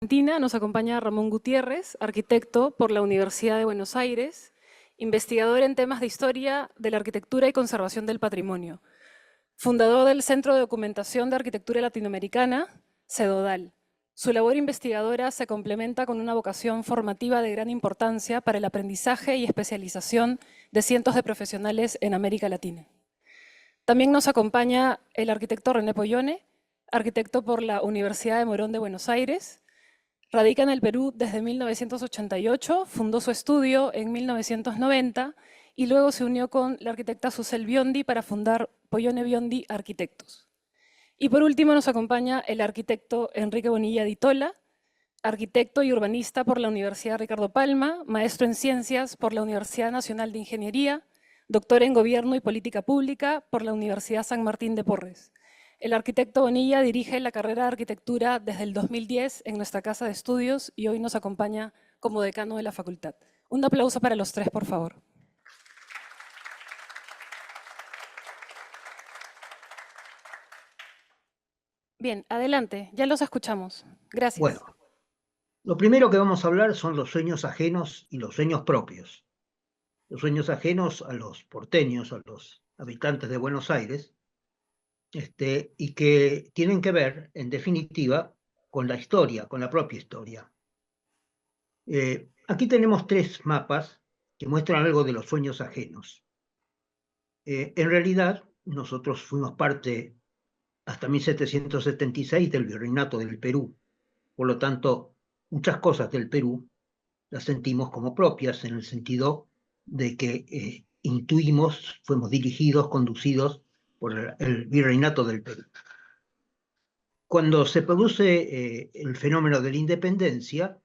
Argentina nos acompaña Ramón Gutiérrez, arquitecto por la Universidad de Buenos Aires, investigador en temas de historia de la arquitectura y conservación del patrimonio, fundador del Centro de Documentación de Arquitectura Latinoamericana, CEDODAL. Su labor investigadora se complementa con una vocación formativa de gran importancia para el aprendizaje y especialización de cientos de profesionales en América Latina. También nos acompaña el arquitecto René Pollone, arquitecto por la Universidad de Morón de Buenos Aires. Radica en el Perú desde 1988, fundó su estudio en 1990 y luego se unió con la arquitecta Susel Biondi para fundar Pollone Biondi Arquitectos. Y por último nos acompaña el arquitecto Enrique Bonilla Di Tola, arquitecto y urbanista por la Universidad Ricardo Palma, maestro en ciencias por la Universidad Nacional de Ingeniería, doctor en Gobierno y Política Pública por la Universidad San Martín de Porres. El arquitecto Bonilla dirige la carrera de arquitectura desde el 2010 en nuestra casa de estudios y hoy nos acompaña como decano de la facultad. Un aplauso para los tres, por favor. Bien, adelante, ya los escuchamos. Gracias. Bueno, lo primero que vamos a hablar son los sueños ajenos y los sueños propios. Los sueños ajenos a los porteños, a los habitantes de Buenos Aires, y que tienen que ver, en definitiva, con la historia, con la propia historia. Aquí tenemos tres mapas que muestran algo de los sueños ajenos. En realidad, nosotros fuimos parte hasta 1776 del Virreinato del Perú. Por lo tanto, muchas cosas del Perú las sentimos como propias, en el sentido de que intuimos, fuimos dirigidos, conducidos por el Virreinato del Perú. Cuando se produce el fenómeno de la independencia,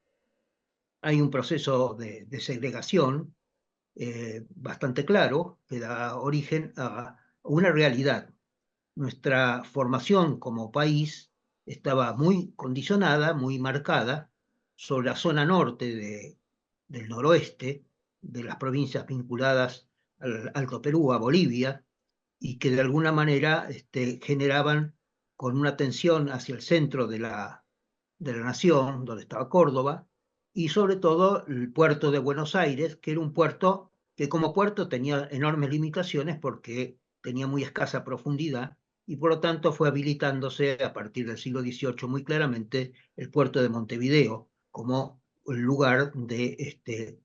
hay un proceso de segregación bastante claro que da origen a una realidad. Nuestra formación como país estaba muy condicionada, muy marcada sobre la zona norte del noroeste, de las provincias vinculadas al Alto Perú, a Bolivia, y que de alguna manera generaban con una tensión hacia el centro de la nación, donde estaba Córdoba, y sobre todo el puerto de Buenos Aires, que era un puerto que como puerto tenía enormes limitaciones porque tenía muy escasa profundidad, y por lo tanto fue habilitándose a partir del siglo XVIII muy claramente el puerto de Montevideo como el lugar de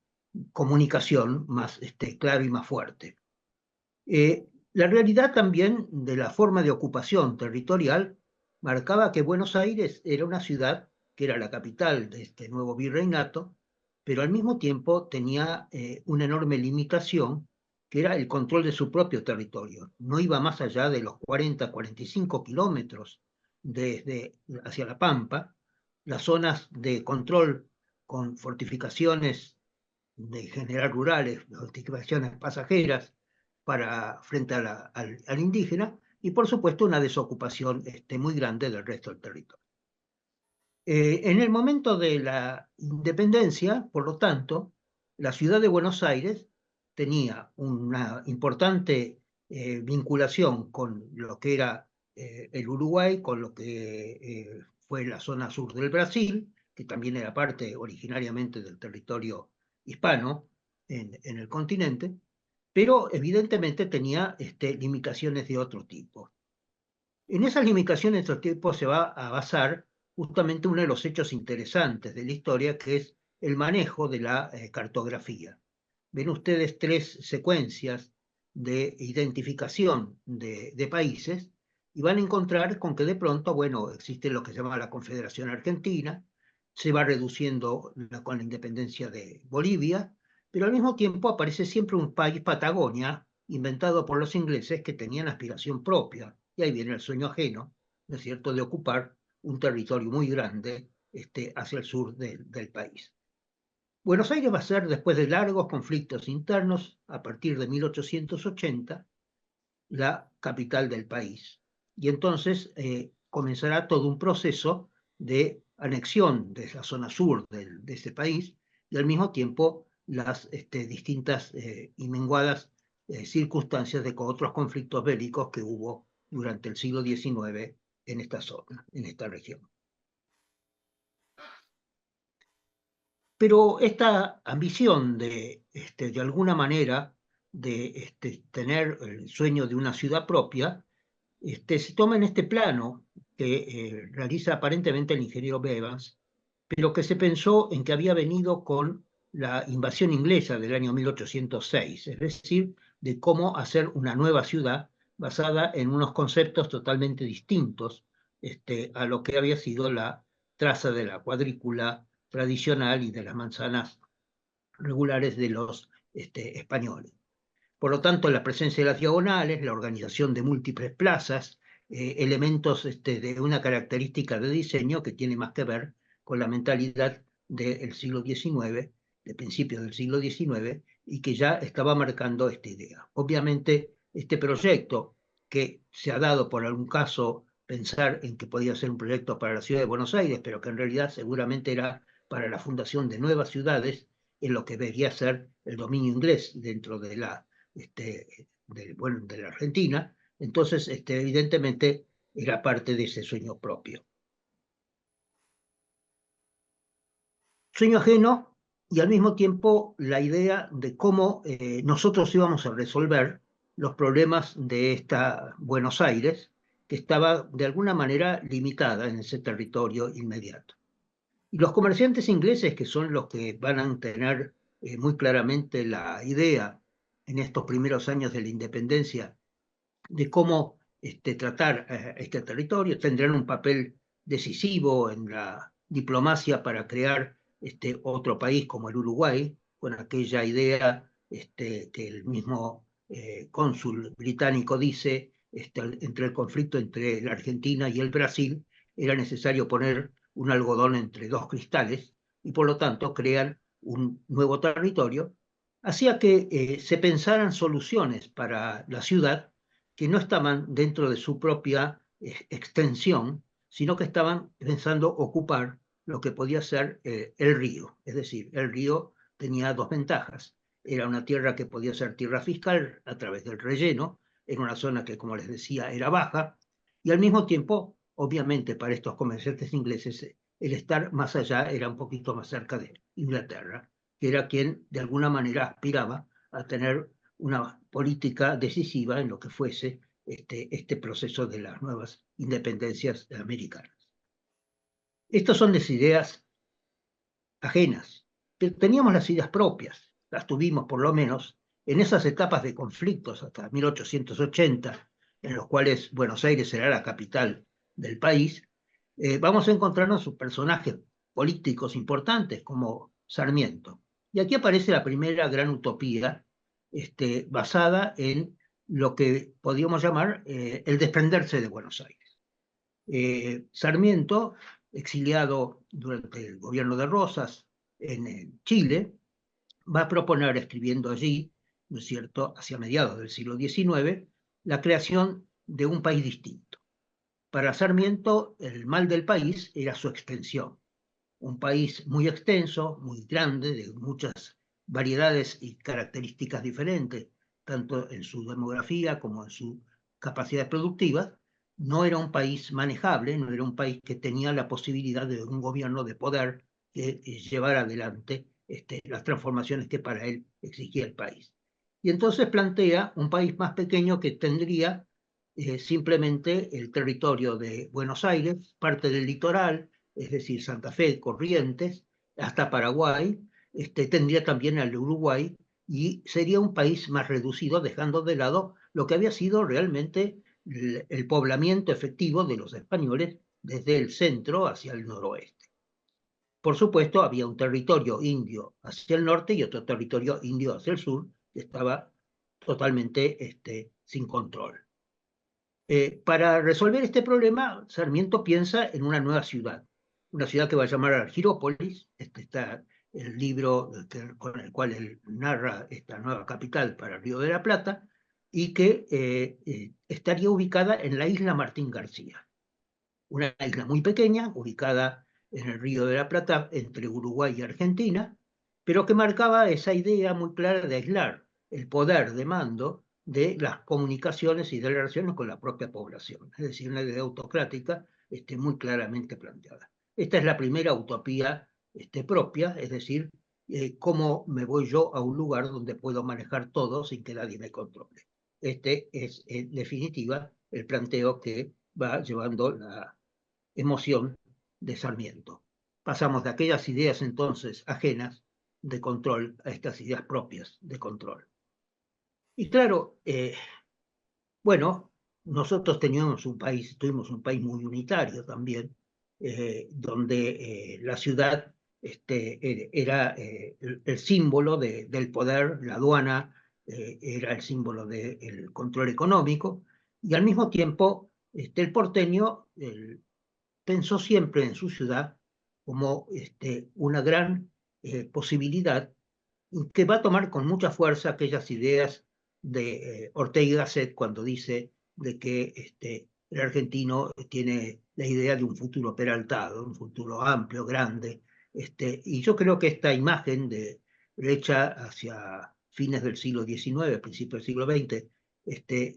comunicación más claro y más fuerte. La realidad también de la forma de ocupación territorial marcaba que Buenos Aires era una ciudad que era la capital de este nuevo virreinato, pero al mismo tiempo tenía una enorme limitación, que era el control de su propio territorio. No iba más allá de los 40-45 kilómetros hacia La Pampa. Las zonas de control con fortificaciones de general rurales, fortificaciones pasajeras, frente al indígena, y por supuesto una desocupación muy grande del resto del territorio. En el momento de la independencia, por lo tanto, la ciudad de Buenos Aires tenía una importante vinculación con lo que era el Uruguay, con lo que fue la zona sur del Brasil, que también era parte originariamente del territorio hispano en el continente, pero evidentemente tenía limitaciones de otro tipo. En esas limitaciones de otro tipo se va a basar justamente uno de los hechos interesantes de la historia, que es el manejo de la cartografía. Ven ustedes tres secuencias de identificación de países y van a encontrar con que de pronto, bueno, existe lo que se llama la Confederación Argentina, se va reduciendo con la independencia de Bolivia, pero al mismo tiempo aparece siempre un país, Patagonia, inventado por los ingleses, que tenían aspiración propia. Y ahí viene el sueño ajeno, ¿no es cierto?, de ocupar un territorio muy grande hacia el sur del país. Buenos Aires va a ser, después de largos conflictos internos, a partir de 1880, la capital del país. Y entonces comenzará todo un proceso de anexión de la zona sur de ese país, y al mismo tiempo las distintas y menguadas circunstancias de otros conflictos bélicos que hubo durante el siglo XIX en esta zona, en esta región. Pero esta ambición de alguna manera, tener el sueño de una ciudad propia, se toma en este plano que realiza aparentemente el ingeniero Bevans, pero que se pensó en que había venido con la invasión inglesa del año 1806, es decir, de cómo hacer una nueva ciudad basada en unos conceptos totalmente distintos a lo que había sido la traza de la cuadrícula tradicional y de las manzanas regulares de los españoles. Por lo tanto, la presencia de las diagonales, la organización de múltiples plazas, elementos de una característica de diseño que tiene más que ver con la mentalidad del siglo XIX, de principios del siglo XIX, y que ya estaba marcando esta idea. Obviamente, este proyecto, que se ha dado por algún caso pensar en que podía ser un proyecto para la ciudad de Buenos Aires, pero que en realidad seguramente era para la fundación de nuevas ciudades, en lo que debería ser el dominio inglés dentro de la de la Argentina, entonces evidentemente era parte de ese sueño propio. Sueño ajeno y al mismo tiempo la idea de cómo nosotros íbamos a resolver los problemas de esta Buenos Aires, que estaba de alguna manera limitada en ese territorio inmediato. Y los comerciantes ingleses, que son los que van a tener muy claramente la idea en estos primeros años de la independencia de cómo tratar este territorio, tendrán un papel decisivo en la diplomacia para crear otro país como el Uruguay, con aquella idea que el mismo cónsul británico dice, entre el conflicto entre la Argentina y el Brasil, era necesario poner un algodón entre dos cristales y por lo tanto crean un nuevo territorio, hacía que se pensaran soluciones para la ciudad que no estaban dentro de su propia extensión, sino que estaban pensando ocupar lo que podía ser el río. Es decir, el río tenía dos ventajas. Era una tierra que podía ser tierra fiscal a través del relleno, en una zona que, como les decía, era baja, y al mismo tiempo, obviamente, para estos comerciantes ingleses, el estar más allá era un poquito más cerca de Inglaterra, que era quien de alguna manera aspiraba a tener una política decisiva en lo que fuese este proceso de las nuevas independencias americanas. Estas son las ideas ajenas, pero teníamos las ideas propias, las tuvimos por lo menos en esas etapas de conflictos hasta 1880, en los cuales Buenos Aires era la capital del país. Vamos a encontrarnos sus personajes políticos importantes como Sarmiento. Y aquí aparece la primera gran utopía basada en lo que podríamos llamar el desprenderse de Buenos Aires. Sarmiento, exiliado durante el gobierno de Rosas en Chile, va a proponer, escribiendo allí, ¿no es cierto?, hacia mediados del siglo XIX, la creación de un país distinto. Para Sarmiento, el mal del país era su extensión. Un país muy extenso, muy grande, de muchas variedades y características diferentes, tanto en su demografía como en sus capacidades productivas, no era un país manejable, no era un país que tenía la posibilidad de un gobierno de poder que llevara adelante las transformaciones que para él exigía el país. Y entonces plantea un país más pequeño que tendría simplemente el territorio de Buenos Aires, parte del litoral, es decir, Santa Fe, Corrientes, hasta Paraguay, tendría también al Uruguay y sería un país más reducido, dejando de lado lo que había sido realmente el poblamiento efectivo de los españoles desde el centro hacia el noroeste. Por supuesto, había un territorio indio hacia el norte y otro territorio indio hacia el sur, que estaba totalmente sin control. Para resolver este problema, Sarmiento piensa en una nueva ciudad, una ciudad que va a llamar Argirópolis. Está el libro con el cual él narra esta nueva capital para el Río de la Plata, y que estaría ubicada en la isla Martín García, una isla muy pequeña, ubicada en el Río de la Plata entre Uruguay y Argentina, pero que marcaba esa idea muy clara de aislar el poder de mando de las comunicaciones y de las relaciones con la propia población, es decir, una idea autocrática muy claramente planteada. Esta es la primera utopía propia, es decir, cómo me voy yo a un lugar donde puedo manejar todo sin que nadie me controle. Este es, en definitiva, el planteo que va llevando la emoción de Sarmiento. Pasamos de aquellas ideas entonces ajenas de control a estas ideas propias de control. Y claro, bueno, nosotros tuvimos un país muy unitario también, donde la ciudad era el símbolo del poder, la aduana era el símbolo del control económico, y al mismo tiempo el porteño pensó siempre en su ciudad como una gran posibilidad que va a tomar con mucha fuerza aquellas ideas de Ortega y Gasset cuando dice de que el argentino tiene la idea de un futuro peraltado, un futuro amplio, grande, y yo creo que esta imagen hecha hacia fines del siglo XIX, principios del siglo XX,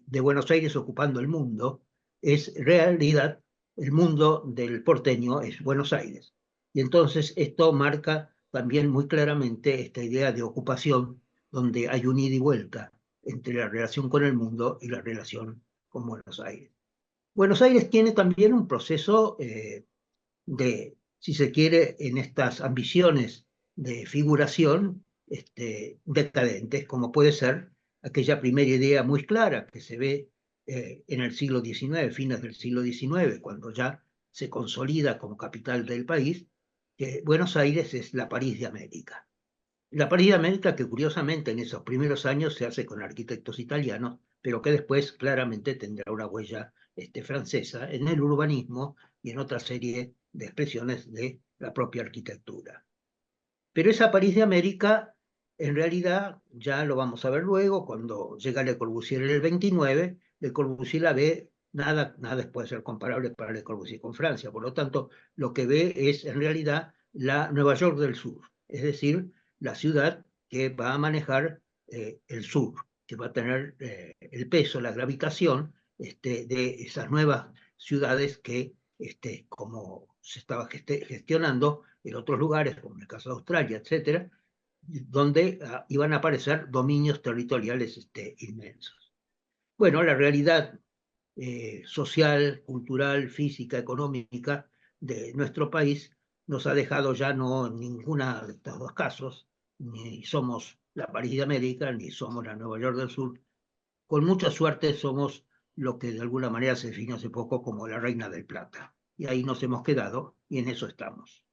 de Buenos Aires ocupando el mundo, es realidad, el mundo del porteño es Buenos Aires. Y entonces esto marca también muy claramente esta idea de ocupación, donde hay un ida y vuelta entre la relación con el mundo y la relación con Buenos Aires. Buenos Aires tiene también un proceso si se quiere, en estas ambiciones de figuración decadentes, como puede ser aquella primera idea muy clara que se ve en el siglo XIX, fines del siglo XIX, cuando ya se consolida como capital del país, que Buenos Aires es la París de América. La París de América que curiosamente en esos primeros años se hace con arquitectos italianos, pero que después claramente tendrá una huella francesa en el urbanismo y en otra serie de expresiones de la propia arquitectura. Pero esa París de América, en realidad, ya lo vamos a ver luego, cuando llega Le Corbusier en el 29, Le Corbusier la ve, nada puede ser comparable para Le Corbusier con Francia, por lo tanto, lo que ve es en realidad la Nueva York del Sur, es decir, la ciudad que va a manejar el sur, que va a tener el peso, la gravitación de esas nuevas ciudades que, como se estaba gestionando en otros lugares, como en el caso de Australia, etcétera, donde iban a aparecer dominios territoriales inmensos. Bueno, la realidad social, cultural, física, económica de nuestro país nos ha dejado ya no en ninguna de estos dos casos, ni somos la París de América, ni somos la Nueva York del Sur. Con mucha suerte somos lo que de alguna manera se definió hace poco como la Reina del Plata. Y ahí nos hemos quedado y en eso estamos.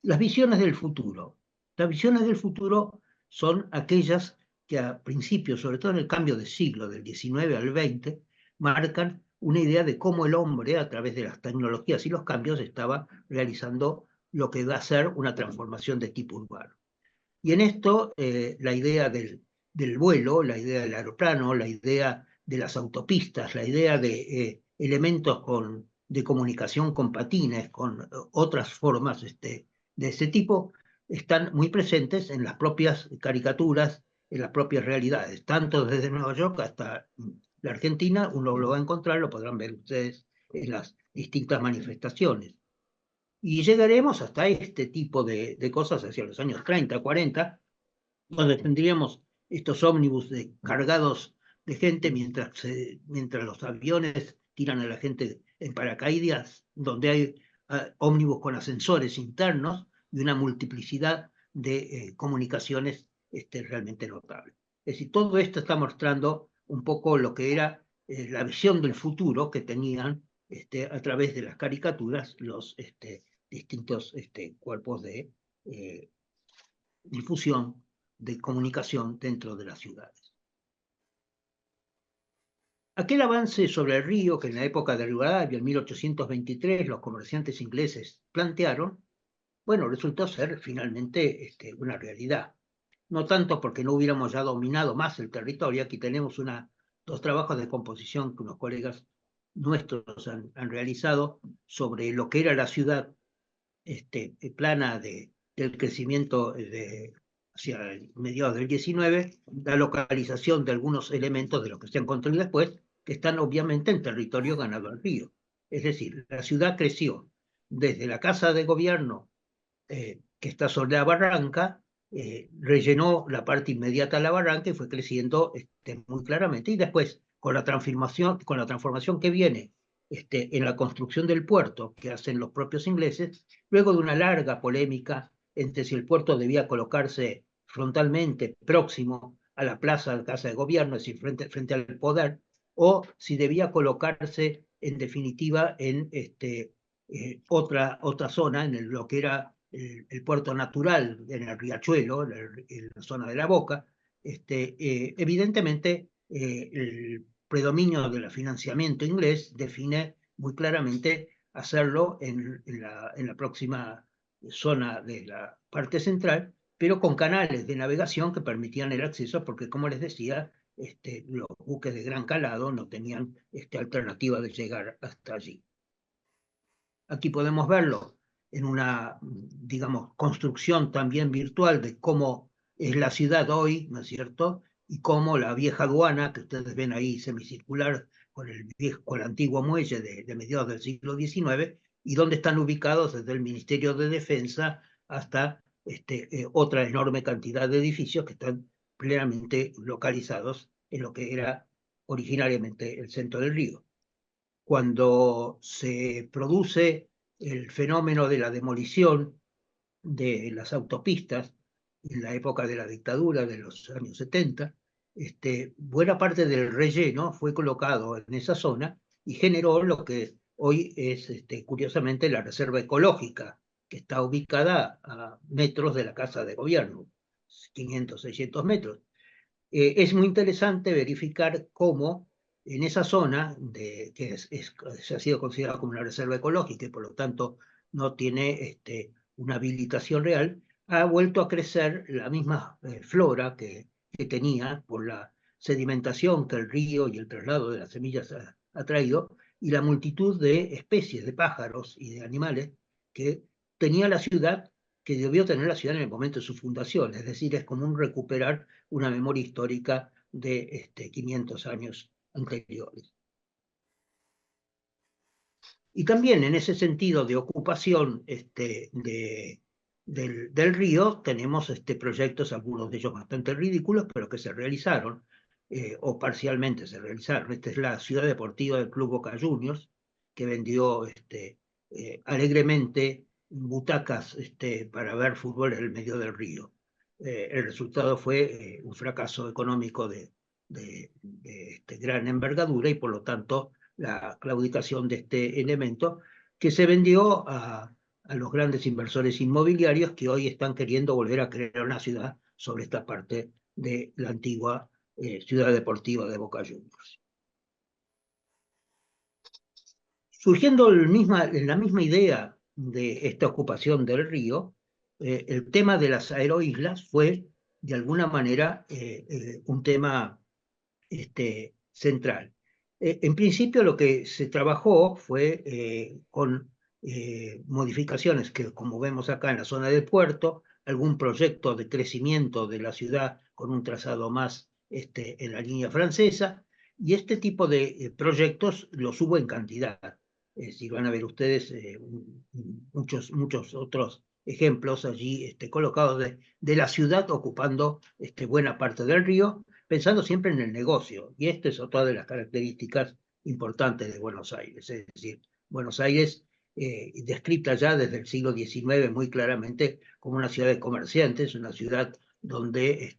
Las visiones del futuro. Las visiones del futuro son aquellas que a principios, sobre todo en el cambio de siglo, del XIX al XX, marcan una idea de cómo el hombre, a través de las tecnologías y los cambios, estaba realizando lo que va a ser una transformación de tipo urbano. Y en esto, la idea del vuelo, la idea del aeroplano, la idea de las autopistas, la idea de elementos de comunicación con patines, con otras formas de ese tipo, están muy presentes en las propias caricaturas, en las propias realidades, tanto desde Nueva York hasta la Argentina, uno lo va a encontrar, lo podrán ver ustedes en las distintas manifestaciones. Y llegaremos hasta este tipo de cosas hacia los años 30, 40, donde tendríamos estos ómnibus cargados de gente mientras los aviones tiran a la gente en paracaídas, donde hay ómnibus con ascensores internos y una multiplicidad de comunicaciones realmente notable. Es decir, todo esto está mostrando un poco lo que era la visión del futuro que tenían a través de las caricaturas los distintos cuerpos de difusión, de comunicación dentro de las ciudades. Aquel avance sobre el río que en la época de Rivadavia, en 1823, los comerciantes ingleses plantearon, bueno, resultó ser finalmente una realidad. No tanto porque no hubiéramos ya dominado más el territorio, aquí tenemos dos trabajos de composición que unos colegas nuestros han realizado sobre lo que era la ciudad plana del crecimiento hacia mediados del 19, la localización de algunos elementos de los que se han construido después, que están obviamente en territorio ganado al río. Es decir, la ciudad creció desde la casa de gobierno que está sobre la barranca, rellenó la parte inmediata a la barranca y fue creciendo muy claramente. Y después, con la transformación que viene en la construcción del puerto, que hacen los propios ingleses, luego de una larga polémica entre si el puerto debía colocarse frontalmente próximo a la plaza de la Casa de Gobierno, es decir, frente al poder, o si debía colocarse en definitiva en otra zona, lo que era puerto natural, en el riachuelo, en la zona de la Boca. Evidentemente, el predominio del financiamiento inglés define muy claramente hacerlo en la próxima zona de la parte central, pero con canales de navegación que permitían el acceso, porque como les decía, los buques de gran calado no tenían alternativa de llegar hasta allí. Aquí podemos verlo en una, digamos, construcción también virtual de cómo es la ciudad hoy, ¿no es cierto? Y cómo la vieja aduana, que ustedes ven ahí semicircular, con el antiguo muelle de mediados del siglo XIX, y dónde están ubicados desde el Ministerio de Defensa hasta otra enorme cantidad de edificios que están plenamente localizados en lo que era originariamente el centro del río. Cuando se produce el fenómeno de la demolición de las autopistas en la época de la dictadura de los años 70, buena parte del relleno fue colocado en esa zona y generó lo que hoy es, curiosamente, la reserva ecológica, que está ubicada a metros de la Casa de Gobierno, 500, 600 metros. Es muy interesante verificar cómo en esa zona, se ha sido considerada como una reserva ecológica y por lo tanto no tiene una habilitación real, ha vuelto a crecer la misma flora que tenía por la sedimentación que el río y el traslado de las semillas ha traído, y la multitud de especies de pájaros y de animales que tenía la ciudad, que debió tener la ciudad en el momento de su fundación. Es decir, es como un recuperar una memoria histórica de 500 años anteriores. Y también en ese sentido de ocupación del río, tenemos proyectos, algunos de ellos bastante ridículos, pero que se realizaron, o parcialmente se realizaron. Esta es la ciudad deportiva del Club Boca Juniors, que vendió alegremente butacas para ver fútbol en el medio del río. El resultado fue un fracaso económico de gran envergadura y por lo tanto la claudicación de este elemento que se vendió a los grandes inversores inmobiliarios que hoy están queriendo volver a crear una ciudad sobre esta parte de la antigua ciudad deportiva de Boca Juniors. Surgiendo en la misma idea de esta ocupación del río, el tema de las aeroislas fue de alguna manera un tema central. En principio lo que se trabajó fue con modificaciones que, como vemos acá en la zona del puerto, algún proyecto de crecimiento de la ciudad con un trazado más en la línea francesa, y este tipo de proyectos los hubo en cantidad. Es decir, van a ver ustedes muchos otros ejemplos allí colocados de la ciudad ocupando buena parte del río, pensando siempre en el negocio. Y esta es otra de las características importantes de Buenos Aires. Es decir, Buenos Aires, descrita ya desde el siglo XIX muy claramente como una ciudad de comerciantes, una ciudad donde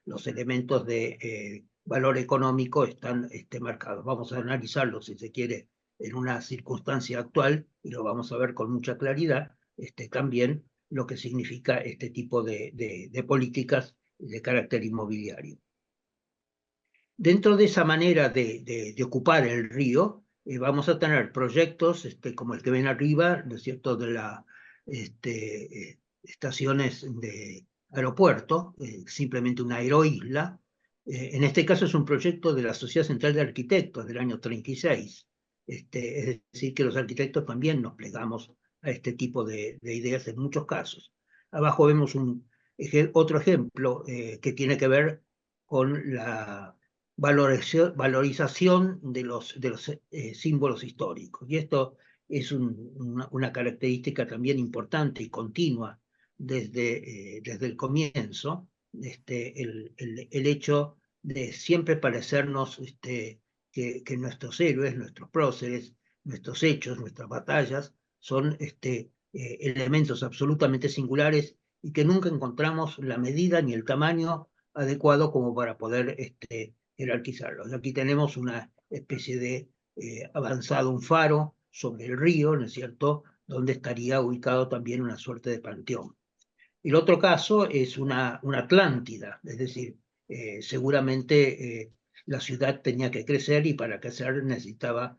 los elementos de valor económico están marcados. Vamos a analizarlo, si se quiere, en una circunstancia actual, y lo vamos a ver con mucha claridad, también lo que significa este tipo de políticas de carácter inmobiliario. Dentro de esa manera de ocupar el río, vamos a tener proyectos como el que ven arriba, ¿no es cierto?, de las estaciones de aeropuerto, simplemente una aeroisla. En este caso es un proyecto de la Sociedad Central de Arquitectos del año 36. Es decir, que los arquitectos también nos plegamos a este tipo de ideas en muchos casos. Abajo vemos otro ejemplo que tiene que ver con la valorización de los símbolos históricos. Y esto es una característica también importante y continua desde el comienzo, el hecho de siempre parecernos que nuestros héroes, nuestros próceres, nuestros hechos, nuestras batallas son elementos absolutamente singulares y que nunca encontramos la medida ni el tamaño adecuado como para poder jerarquizarlos. Aquí tenemos una especie de avanzado, un faro sobre el río, ¿no es cierto?, donde estaría ubicado también una suerte de panteón. El otro caso es una Atlántida, es decir, seguramente la ciudad tenía que crecer y para crecer necesitaba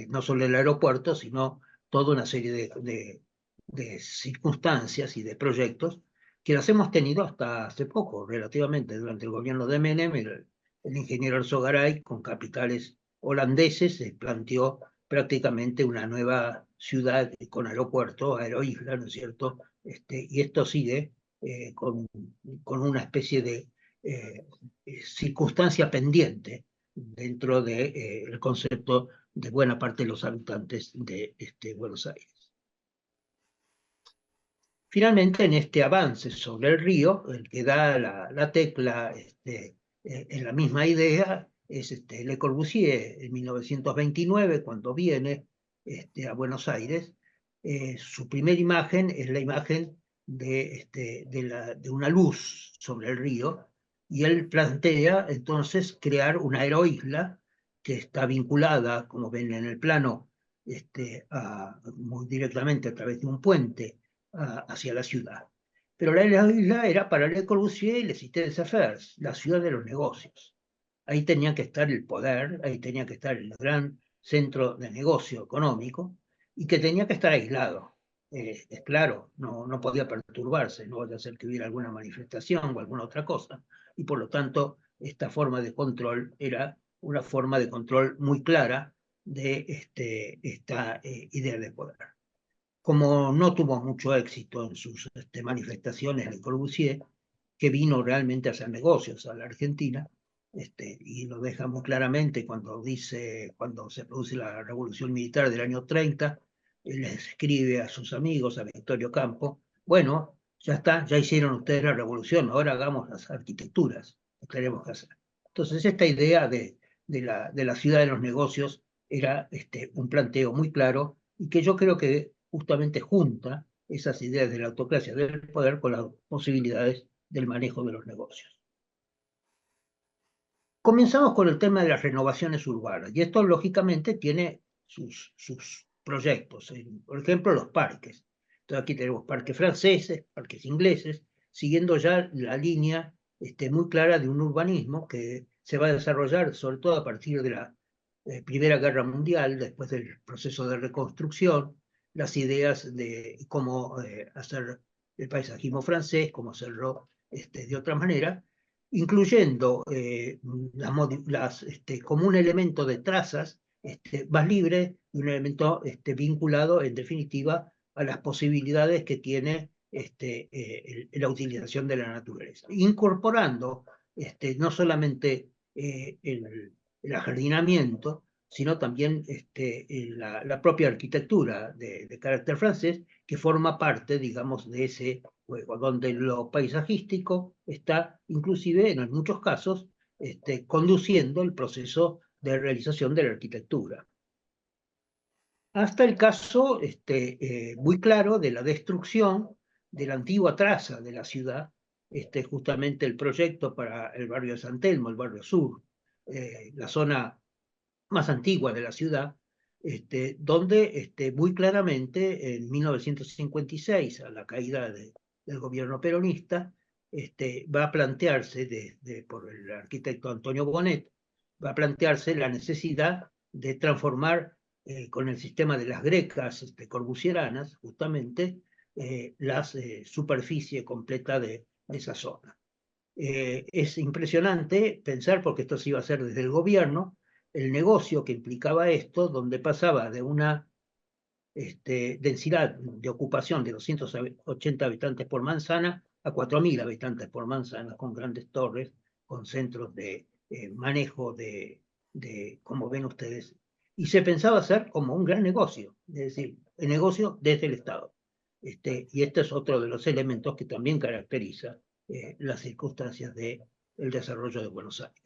no solo el aeropuerto, sino toda una serie de circunstancias y de proyectos que las hemos tenido hasta hace poco, relativamente, durante el gobierno de Menem, el ingeniero Alzogaray, con capitales holandeses, se planteó prácticamente una nueva ciudad con aeropuerto, aeroisla, ¿no es cierto? Y esto sigue con una especie de circunstancia pendiente dentro del concepto de buena parte de los habitantes de Buenos Aires. Finalmente, en este avance sobre el río, el que da la tecla en la misma idea es Le Corbusier en 1929, cuando viene a Buenos Aires. Su primera imagen es la imagen de una luz sobre el río, y él plantea entonces crear una aeroisla que está vinculada, como ven en el plano, muy directamente a través de un puente hacia la ciudad. Pero la isla era para Le Corbusier y les Cités des Affaires, la ciudad de los negocios. Ahí tenía que estar el poder, ahí tenía que estar el gran centro de negocio económico, y que tenía que estar aislado. Es claro, no podía perturbarse, no vaya a ser que hubiera alguna manifestación o alguna otra cosa, y por lo tanto esta forma de control era una forma de control muy clara de esta idea de poder. Como no tuvo mucho éxito en sus manifestaciones de Corbusier, que vino realmente a hacer negocios a la Argentina, y lo deja muy claramente cuando dice, cuando se produce la revolución militar del año 30, él les escribe a sus amigos, a Victorio Campo: bueno, ya está, ya hicieron ustedes la revolución, ahora hagamos las arquitecturas que tenemos que hacer. Entonces esta idea de la ciudad de los negocios era un planteo muy claro, y que yo creo que justamente junta esas ideas de la autocracia del poder con las posibilidades del manejo de los negocios. Comenzamos con el tema de las renovaciones urbanas, y esto lógicamente tiene sus proyectos. Por ejemplo, los parques. Entonces aquí tenemos parques franceses, parques ingleses, siguiendo ya la línea muy clara de un urbanismo que se va a desarrollar sobre todo a partir de la Primera Guerra Mundial, después del proceso de reconstrucción, las ideas de cómo hacer el paisajismo francés, cómo hacerlo de otra manera, incluyendo como un elemento de trazas más libre y un elemento vinculado, en definitiva, a las posibilidades que tiene la utilización de la naturaleza, incorporando no solamente el ajardinamiento, sino también la propia arquitectura de carácter francés, que forma parte, digamos, de ese juego, donde lo paisajístico está, inclusive en muchos casos, conduciendo el proceso de realización de la arquitectura. Hasta el caso muy claro de la destrucción de la antigua traza de la ciudad, justamente el proyecto para el barrio de San Telmo, el barrio sur, la zona más antigua de la ciudad, donde muy claramente en 1956, a la caída del gobierno peronista, va a plantearse por el arquitecto Antonio Bonet, va a plantearse la necesidad de transformar con el sistema de las grecas corbusieranas, justamente, la superficie completa de esa zona. Es impresionante pensar, porque esto se iba a hacer desde el gobierno, el negocio que implicaba esto, donde pasaba de una densidad de ocupación de 280 habitantes por manzana a 4.000 habitantes por manzana, con grandes torres, con centros de manejo como ven ustedes. Y se pensaba hacer como un gran negocio, es decir, el negocio desde el Estado. Y este es otro de los elementos que también caracteriza las circunstancias del desarrollo de Buenos Aires.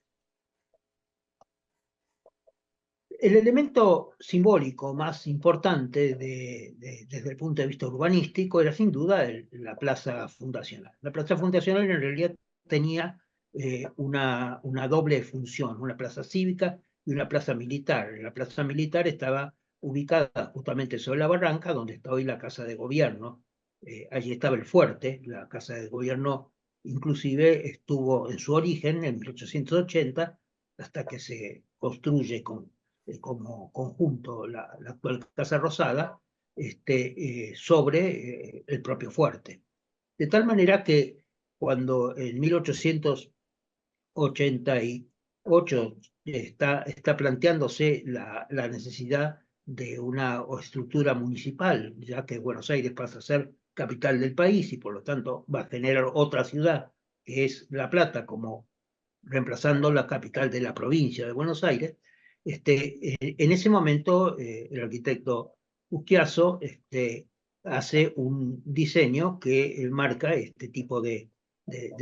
El elemento simbólico más importante desde el punto de vista urbanístico era sin duda la Plaza Fundacional. La Plaza Fundacional en realidad tenía una doble función, una plaza cívica y una plaza militar. La plaza militar estaba ubicada justamente sobre la barranca donde está hoy la Casa de Gobierno. Allí estaba el fuerte, la Casa de Gobierno inclusive estuvo en su origen en 1880 hasta que se construye como conjunto la actual Casa Rosada sobre el propio fuerte. De tal manera que cuando en 1888 está planteándose la necesidad de una estructura municipal, ya que Buenos Aires pasa a ser capital del país y por lo tanto va a generar otra ciudad, que es La Plata, como reemplazando la capital de la provincia de Buenos Aires. En ese momento el arquitecto Usquiazo hace un diseño que marca este tipo de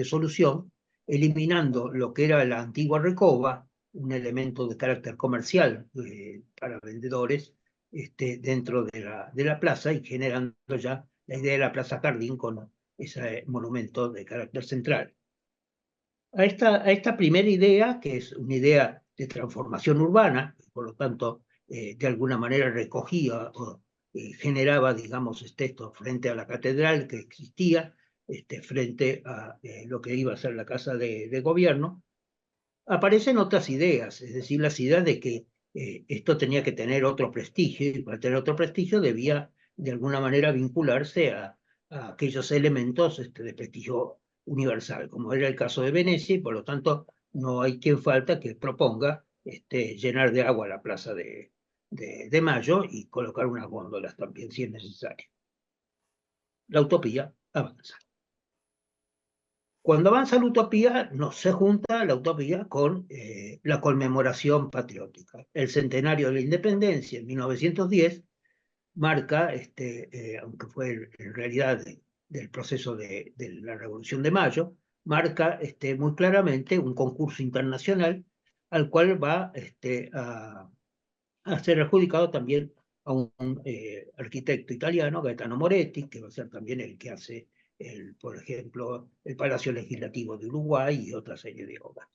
solución, eliminando lo que era la antigua recoba, un elemento de carácter comercial para vendedores dentro de la plaza y generando ya la idea de la Plaza Jardín con ese monumento de carácter central. A esta primera idea, que es una idea de transformación urbana, por lo tanto, de alguna manera recogía o generaba, digamos, esto frente a la catedral que existía, frente a lo que iba a ser la Casa de Gobierno, aparecen otras ideas, es decir, las ideas de que esto tenía que tener otro prestigio, y para tener otro prestigio debía, de alguna manera, vincularse a aquellos elementos de prestigio universal, como era el caso de Venecia, y por lo tanto no hay quien falta que proponga llenar de agua la Plaza de Mayo y colocar unas góndolas también, si es necesario. La utopía avanza. Cuando avanza la utopía, no se junta la utopía con la conmemoración patriótica. El centenario de la independencia en 1910 marca, aunque fue en realidad del proceso de la Revolución de Mayo, marca muy claramente un concurso internacional al cual va a ser adjudicado también a un arquitecto italiano, Gaetano Moretti, que va a ser también el que hace, por ejemplo, el Palacio Legislativo de Uruguay y otra serie de obras.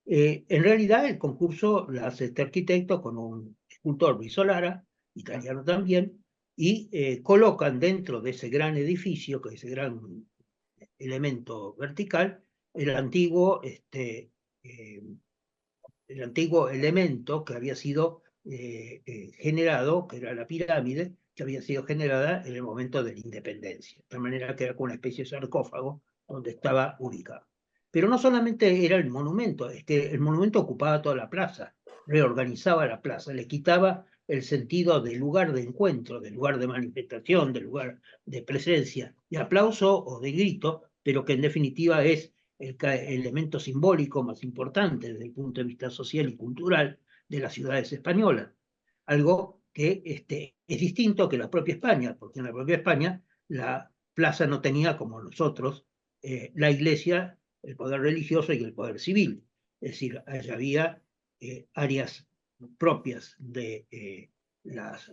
En realidad, el concurso lo hace este arquitecto con un escultor, Luis Solara, italiano también, y colocan dentro de ese gran edificio, que es ese gran elemento vertical, el antiguo, el antiguo elemento que había sido generado, que era la pirámide, que había sido generada en el momento de la independencia. De manera que era como una especie de sarcófago donde estaba ubicado. Pero no solamente era el monumento, es que el monumento ocupaba toda la plaza, reorganizaba la plaza, le quitaba el sentido del lugar de encuentro, del lugar de manifestación, del lugar de presencia, de aplauso o de grito, pero que en definitiva es el elemento simbólico más importante desde el punto de vista social y cultural de las ciudades españolas. Algo que es distinto que la propia España, porque en la propia España la plaza no tenía como nosotros la iglesia, el poder religioso y el poder civil. Es decir, allá había áreas propias de las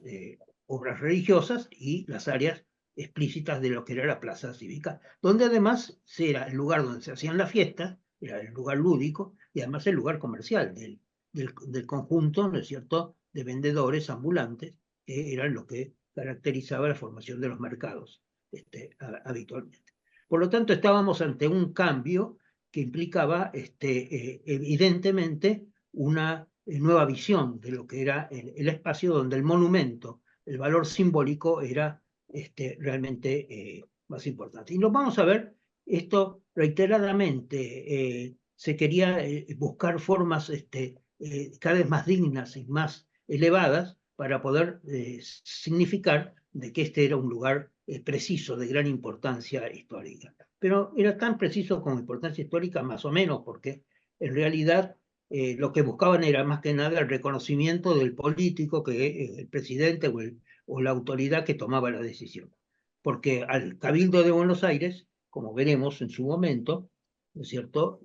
obras religiosas y las áreas explícitas de lo que era la plaza cívica, donde además era el lugar donde se hacían las fiestas, era el lugar lúdico y además el lugar comercial del conjunto, ¿no es cierto?, de vendedores ambulantes, que eran lo que caracterizaba la formación de los mercados habitualmente. Por lo tanto, estábamos ante un cambio que implicaba evidentemente una nueva visión de lo que era el espacio donde el monumento, el valor simbólico era realmente más importante. Y lo vamos a ver, esto reiteradamente se quería buscar formas cada vez más dignas y más elevadas para poder significar de que este era un lugar preciso, de gran importancia histórica. Pero era tan preciso como importancia histórica más o menos, porque en realidad lo que buscaban era más que nada el reconocimiento del político, que el presidente o la autoridad que tomaba la decisión. porque al Cabildo de Buenos Aires, como veremos en su momento, ¿no es cierto?,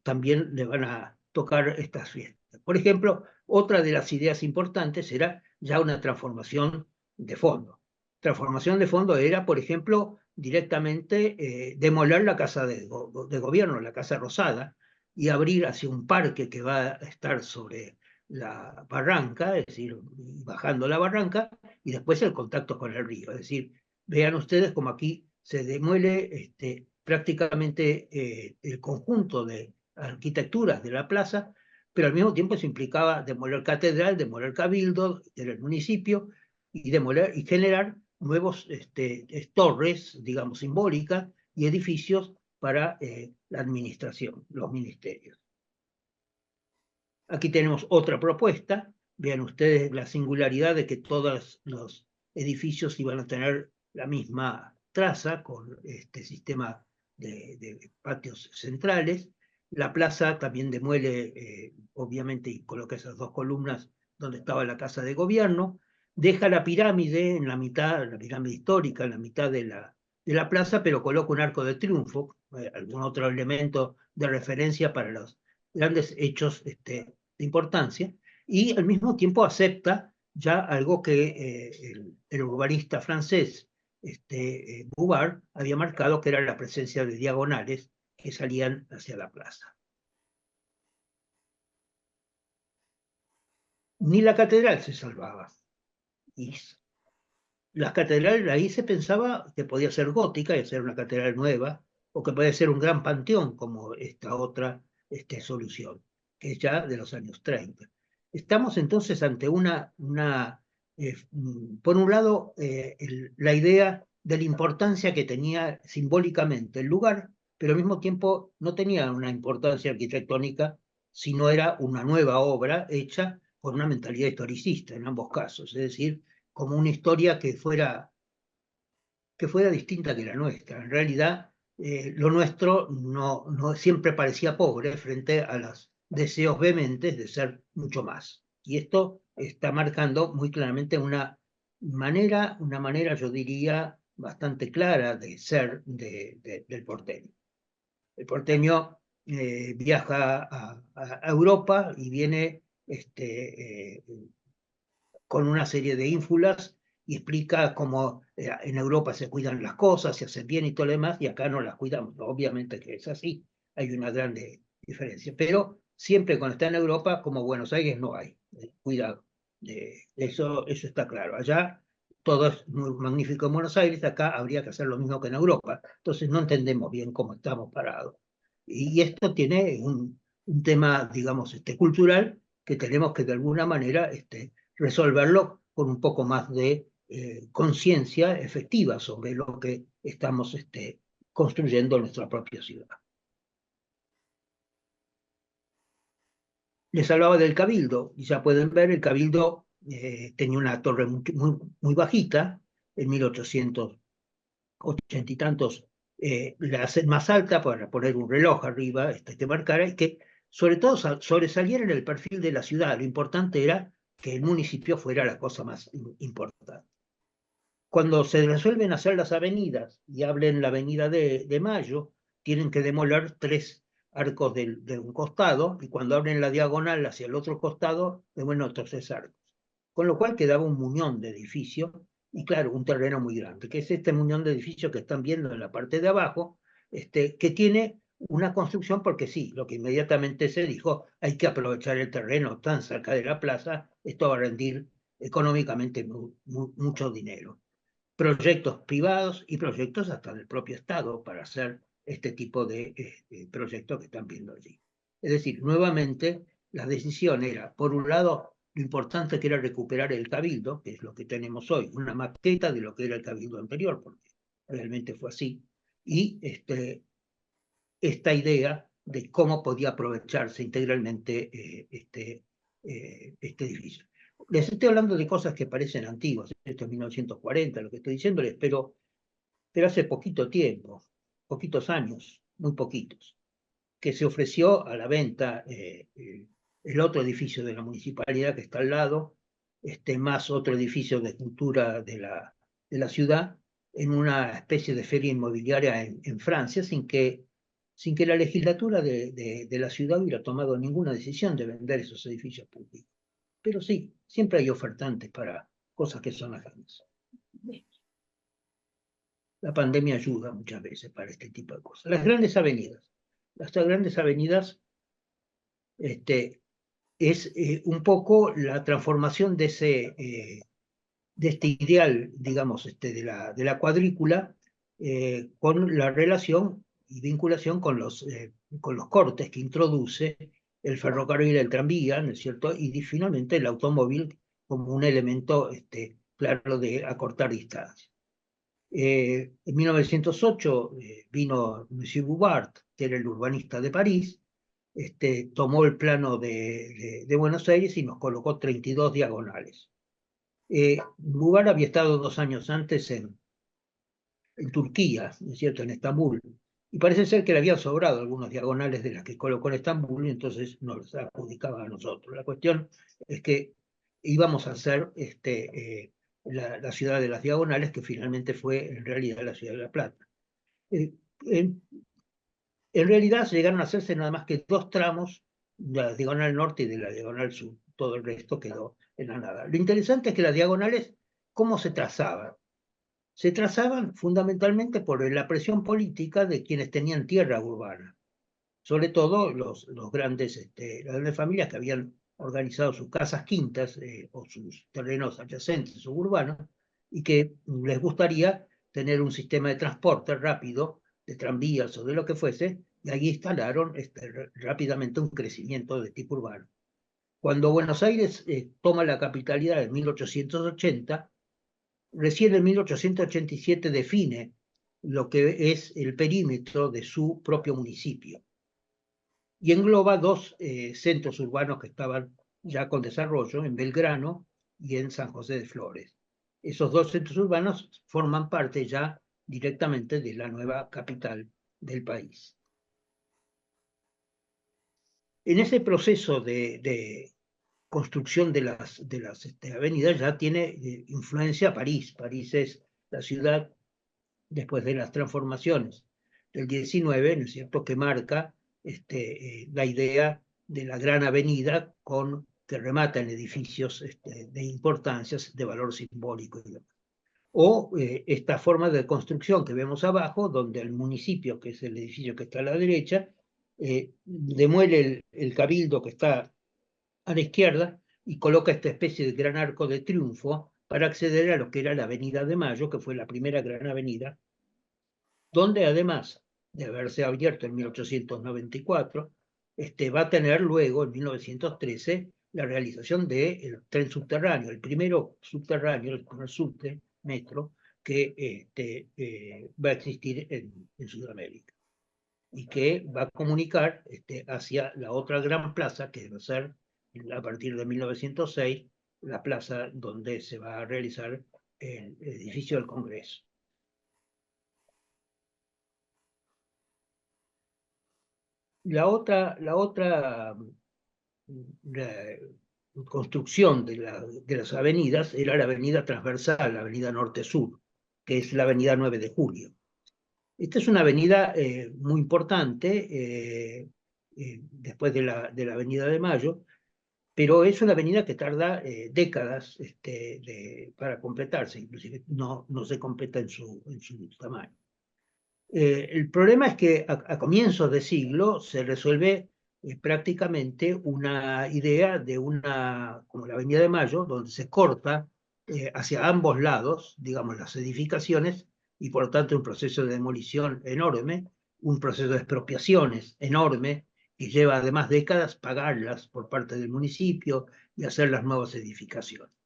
también le van a tocar estas fiestas. Por ejemplo, otra de las ideas importantes era ya una transformación de fondo. Transformación de fondo era, por ejemplo, directamente demoler la Casa de Gobierno, la Casa Rosada, y abrir hacia un parque que va a estar sobre la barranca, es decir, bajando la barranca, y después el contacto con el río. Es decir, vean ustedes como aquí se demuele prácticamente el conjunto de arquitecturas de la plaza, pero al mismo tiempo se implicaba demoler catedral, demoler cabildo del municipio y demoler y generar nuevos torres, digamos, simbólicas y edificios para la administración, los ministerios. Aquí tenemos otra propuesta. Vean ustedes la singularidad de que todos los edificios iban a tener la misma traza con este sistema de patios centrales. La plaza también demuele, obviamente, y coloca esas dos columnas donde estaba la Casa de Gobierno. Deja la pirámide en la mitad, la pirámide histórica, en la mitad de la plaza, pero coloca un arco de triunfo, algún otro elemento de referencia para los grandes hechos de importancia, y al mismo tiempo acepta ya algo que el urbanista francés Bouvard había marcado, que era la presencia de diagonales que salían hacia la plaza. Ni la catedral se salvaba. Y las catedrales, ahí se pensaba que podía ser gótica y ser una catedral nueva, o que podía ser un gran panteón, como esta otra solución, que es ya de los años 30. Estamos entonces ante por un lado, la idea de la importancia que tenía simbólicamente el lugar, pero al mismo tiempo no tenía una importancia arquitectónica, sino era una nueva obra hecha por una mentalidad historicista en ambos casos, es decir, como una historia que fuera distinta que la nuestra. En realidad, lo nuestro no siempre parecía pobre frente a los deseos vehementes de ser mucho más. Y esto está marcando muy claramente una manera, yo diría, bastante clara de ser del porteño. El porteño viaja a Europa y viene con una serie de ínfulas y explica cómo en Europa se cuidan las cosas, se hacen bien y todo lo demás, y acá no las cuidamos. Obviamente que es así, hay una gran diferencia, pero siempre cuando está en Europa, como Buenos Aires, no hay. Cuidado, eso está claro. Allá todo es muy magnífico en Buenos Aires, acá habría que hacer lo mismo que en Europa. Entonces no entendemos bien cómo estamos parados. Y esto tiene un tema, digamos, cultural, que tenemos que de alguna manera resolverlo con un poco más de conciencia efectiva sobre lo que estamos construyendo en nuestra propia ciudad. Les hablaba del Cabildo, y ya pueden ver, el Cabildo tenía una torre muy bajita, en 1880 y tantos, la hacen más alta para poner un reloj arriba que marcara, y que sobre todo sobresaliera en el perfil de la ciudad. Lo importante era que el municipio fuera la cosa más importante. Cuando se resuelven hacer las avenidas y hablen la avenida de Mayo, tienen que demoler 3 arcos de un costado, y cuando abren la diagonal hacia el otro costado, demuelen otros 3 arcos. Con lo cual quedaba un muñón de edificios, y claro, un terreno muy grande, que es este muñón de edificios que están viendo en la parte de abajo, que tiene una construcción, porque sí, lo que inmediatamente se dijo, hay que aprovechar el terreno tan cerca de la plaza, esto va a rendir económicamente mucho dinero. Proyectos privados y proyectos hasta del propio Estado para hacer este tipo de proyectos que están viendo allí. Es decir, nuevamente la decisión era, por un lado, lo importante que era recuperar el cabildo, que es lo que tenemos hoy, una maqueta de lo que era el cabildo anterior, porque realmente fue así, y esta idea de cómo podía aprovecharse integralmente este edificio. Les estoy hablando de cosas que parecen antiguas, esto es 1940, lo que estoy diciéndoles, pero hace poquito tiempo, poquitos años, muy poquitos, que se ofreció a la venta el otro edificio de la municipalidad que está al lado, más otro edificio de cultura de la ciudad, en una especie de feria inmobiliaria en Francia sin que la legislatura de la ciudad hubiera tomado ninguna decisión de vender esos edificios públicos. Pero sí, siempre hay ofertantes para cosas que son ajenas. La pandemia ayuda muchas veces para este tipo de cosas. Las grandes avenidas es un poco la transformación de este ideal, digamos, de la cuadrícula, con la relación y vinculación con los cortes que introduce el ferrocarril, el tranvía, ¿no es cierto? Y finalmente el automóvil como un elemento claro de acortar distancias. En 1908 vino Monsieur Bouvard, que era el urbanista de París, tomó el plano de Buenos Aires y nos colocó 32 diagonales. Bouvard había estado 2 años antes en Turquía, ¿no es cierto?, en Estambul, y parece ser que le habían sobrado algunos diagonales de las que colocó en Estambul y entonces nos los adjudicaba a nosotros. La cuestión es que íbamos a hacer la ciudad de las diagonales, que finalmente fue en realidad la ciudad de La Plata. En realidad llegaron a hacerse nada más que 2 tramos, de la diagonal norte y de la diagonal sur. Todo el resto quedó en la nada. Lo interesante es que las diagonales, ¿cómo se trazaban? Se trazaban fundamentalmente por la presión política de quienes tenían tierra urbana, sobre todo las grandes familias que habían organizado sus casas quintas o sus terrenos adyacentes suburbanos y que les gustaría tener un sistema de transporte rápido, de tranvías o de lo que fuese, y allí instalaron rápidamente un crecimiento de tipo urbano. Cuando Buenos Aires toma la capitalidad en 1880, recién en 1887 define lo que es el perímetro de su propio municipio y engloba 2 centros urbanos que estaban ya con desarrollo, en Belgrano y en San José de Flores. Esos 2 centros urbanos forman parte ya directamente de la nueva capital del país. En ese proceso de construcción de las avenidas ya tiene influencia París. París es la ciudad, después de las transformaciones del 19, ¿no es cierto?, que marca la idea de la gran avenida que remata en edificios de importancias, de valor simbólico y demás. O esta forma de construcción que vemos abajo, donde el municipio, que es el edificio que está a la derecha, demuele el cabildo que está a la izquierda y coloca esta especie de gran arco de triunfo para acceder a lo que era la Avenida de Mayo, que fue la primera gran avenida, donde además de haberse abierto en 1894, va a tener luego, en 1913, la realización del tren subterráneo, el primero subterráneo, el primer subte, metro, que va a existir en Sudamérica y que va a comunicar hacia la otra gran plaza, que va a ser, a partir de 1906, la plaza donde se va a realizar el edificio del Congreso. La otra construcción de las avenidas era la avenida transversal, la avenida norte-sur, que es la avenida 9 de Julio. Esta es una avenida muy importante, después de la avenida de Mayo, pero es una avenida que tarda décadas para completarse, inclusive no se completa en su tamaño. El problema es que a comienzos de siglo se resuelve prácticamente una idea de como la Avenida de Mayo, donde se corta hacia ambos lados, digamos, las edificaciones, y por lo tanto un proceso de demolición enorme, un proceso de expropiaciones enorme, que lleva además décadas pagarlas por parte del municipio y hacer las nuevas edificaciones.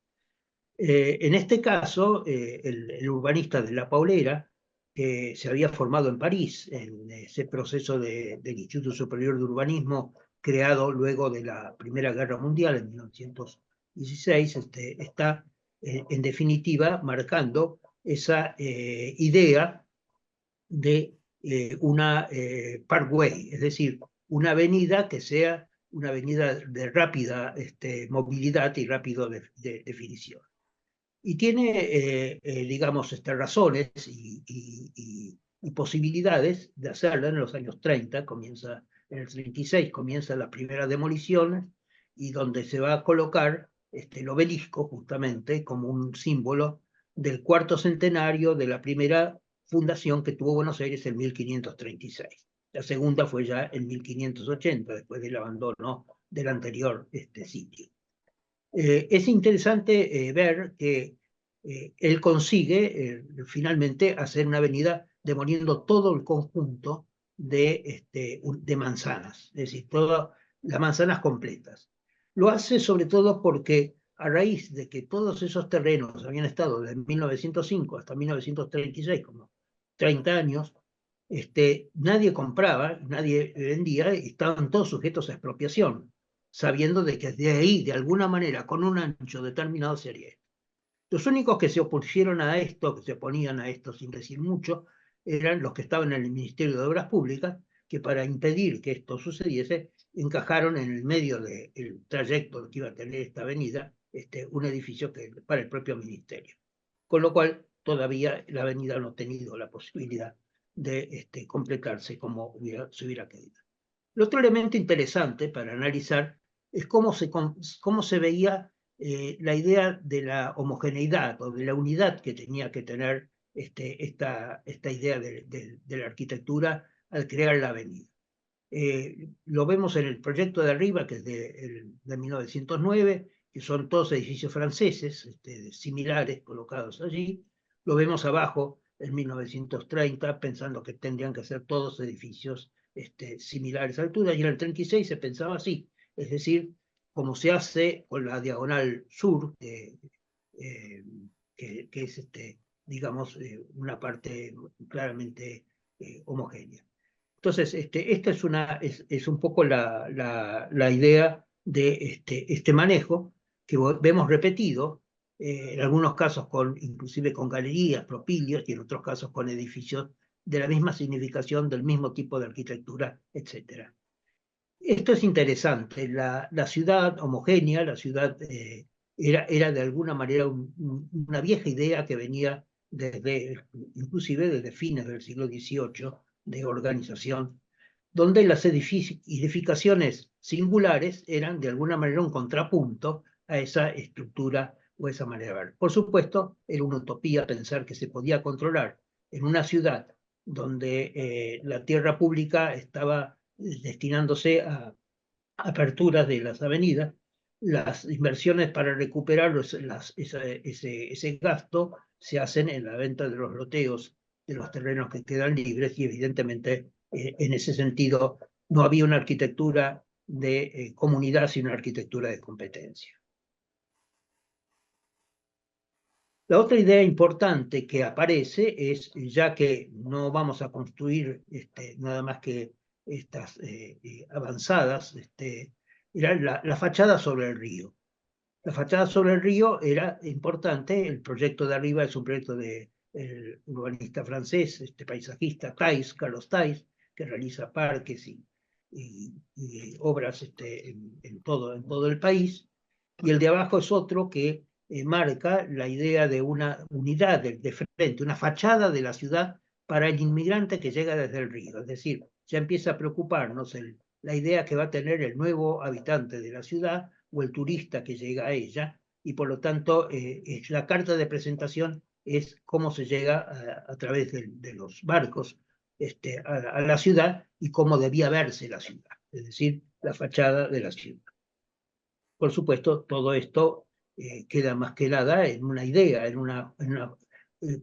En este caso, el urbanista de La Paulera, que se había formado en París, en ese proceso del Instituto Superior de Urbanismo, creado luego de la Primera Guerra Mundial en 1916, está en definitiva marcando esa idea de una parkway, es decir, una avenida que sea una avenida de rápida movilidad y rápida definición. y tiene, digamos, razones y posibilidades de hacerlo en los años 30, comienza en el 36, comienza las primeras demoliciones, y donde se va a colocar el obelisco justamente como un símbolo del cuarto centenario de la primera fundación que tuvo Buenos Aires en 1536. La segunda fue ya en 1580, después del abandono del anterior sitio. Es interesante ver que él consigue finalmente hacer una avenida demoliendo todo el conjunto de manzanas, es decir, todas las manzanas completas. Lo hace sobre todo porque a raíz de que todos esos terrenos habían estado desde 1905 hasta 1936, como 30 años, nadie compraba, nadie vendía, y estaban todos sujetos a expropiación, sabiendo de que de ahí, de alguna manera, con un ancho determinado, sería esto. Los únicos que se opusieron a esto, que se oponían a esto sin decir mucho, eran los que estaban en el Ministerio de Obras Públicas, que para impedir que esto sucediese, encajaron en el medio del trayecto que iba a tener esta avenida, un edificio para el propio ministerio. Con lo cual, todavía la avenida no ha tenido la posibilidad de completarse como se hubiera querido. El otro elemento interesante para analizar es cómo se veía la idea de la homogeneidad o de la unidad que tenía que tener esta idea de la arquitectura al crear la avenida. Lo vemos en el proyecto de arriba, que es de 1909, que son todos edificios franceses, similares, colocados allí. Lo vemos abajo, en 1930, pensando que tendrían que ser todos edificios similares a altura, y en el 36 se pensaba así, es decir, como se hace con la diagonal sur, que es, digamos, una parte claramente homogénea. Entonces, esta es un poco la idea de este manejo que vemos repetido, en algunos casos inclusive con galerías, propilios, y en otros casos con edificios de la misma significación, del mismo tipo de arquitectura, etc. Esto es interesante. La ciudad homogénea, la ciudad era de alguna manera una vieja idea que venía inclusive desde fines del siglo XVIII, de organización, donde las edificaciones singulares eran de alguna manera un contrapunto a esa estructura o esa manera de ver. Por supuesto, era una utopía pensar que se podía controlar en una ciudad donde la tierra pública estaba destinándose a aperturas de las avenidas, las inversiones para recuperar ese gasto se hacen en la venta de los loteos de los terrenos que quedan libres, y evidentemente en ese sentido no había una arquitectura de comunidad, sino una arquitectura de competencia. La otra idea importante que aparece es, ya que no vamos a construir nada más que estas avanzadas, era la fachada sobre el río. La fachada sobre el río era importante. El proyecto de arriba es un proyecto del urbanista francés, paisajista Carlos Thys, que realiza parques y obras en todo el país. Y el de abajo es otro que marca la idea de una unidad de frente, una fachada de la ciudad para el inmigrante que llega desde el río. Es decir, ya empieza a preocuparnos la idea que va a tener el nuevo habitante de la ciudad o el turista que llega a ella, y por lo tanto la carta de presentación es cómo se llega a través de los barcos a la ciudad, y cómo debía verse la ciudad, es decir, la fachada de la ciudad. Por supuesto, todo esto queda más que nada en una idea, en una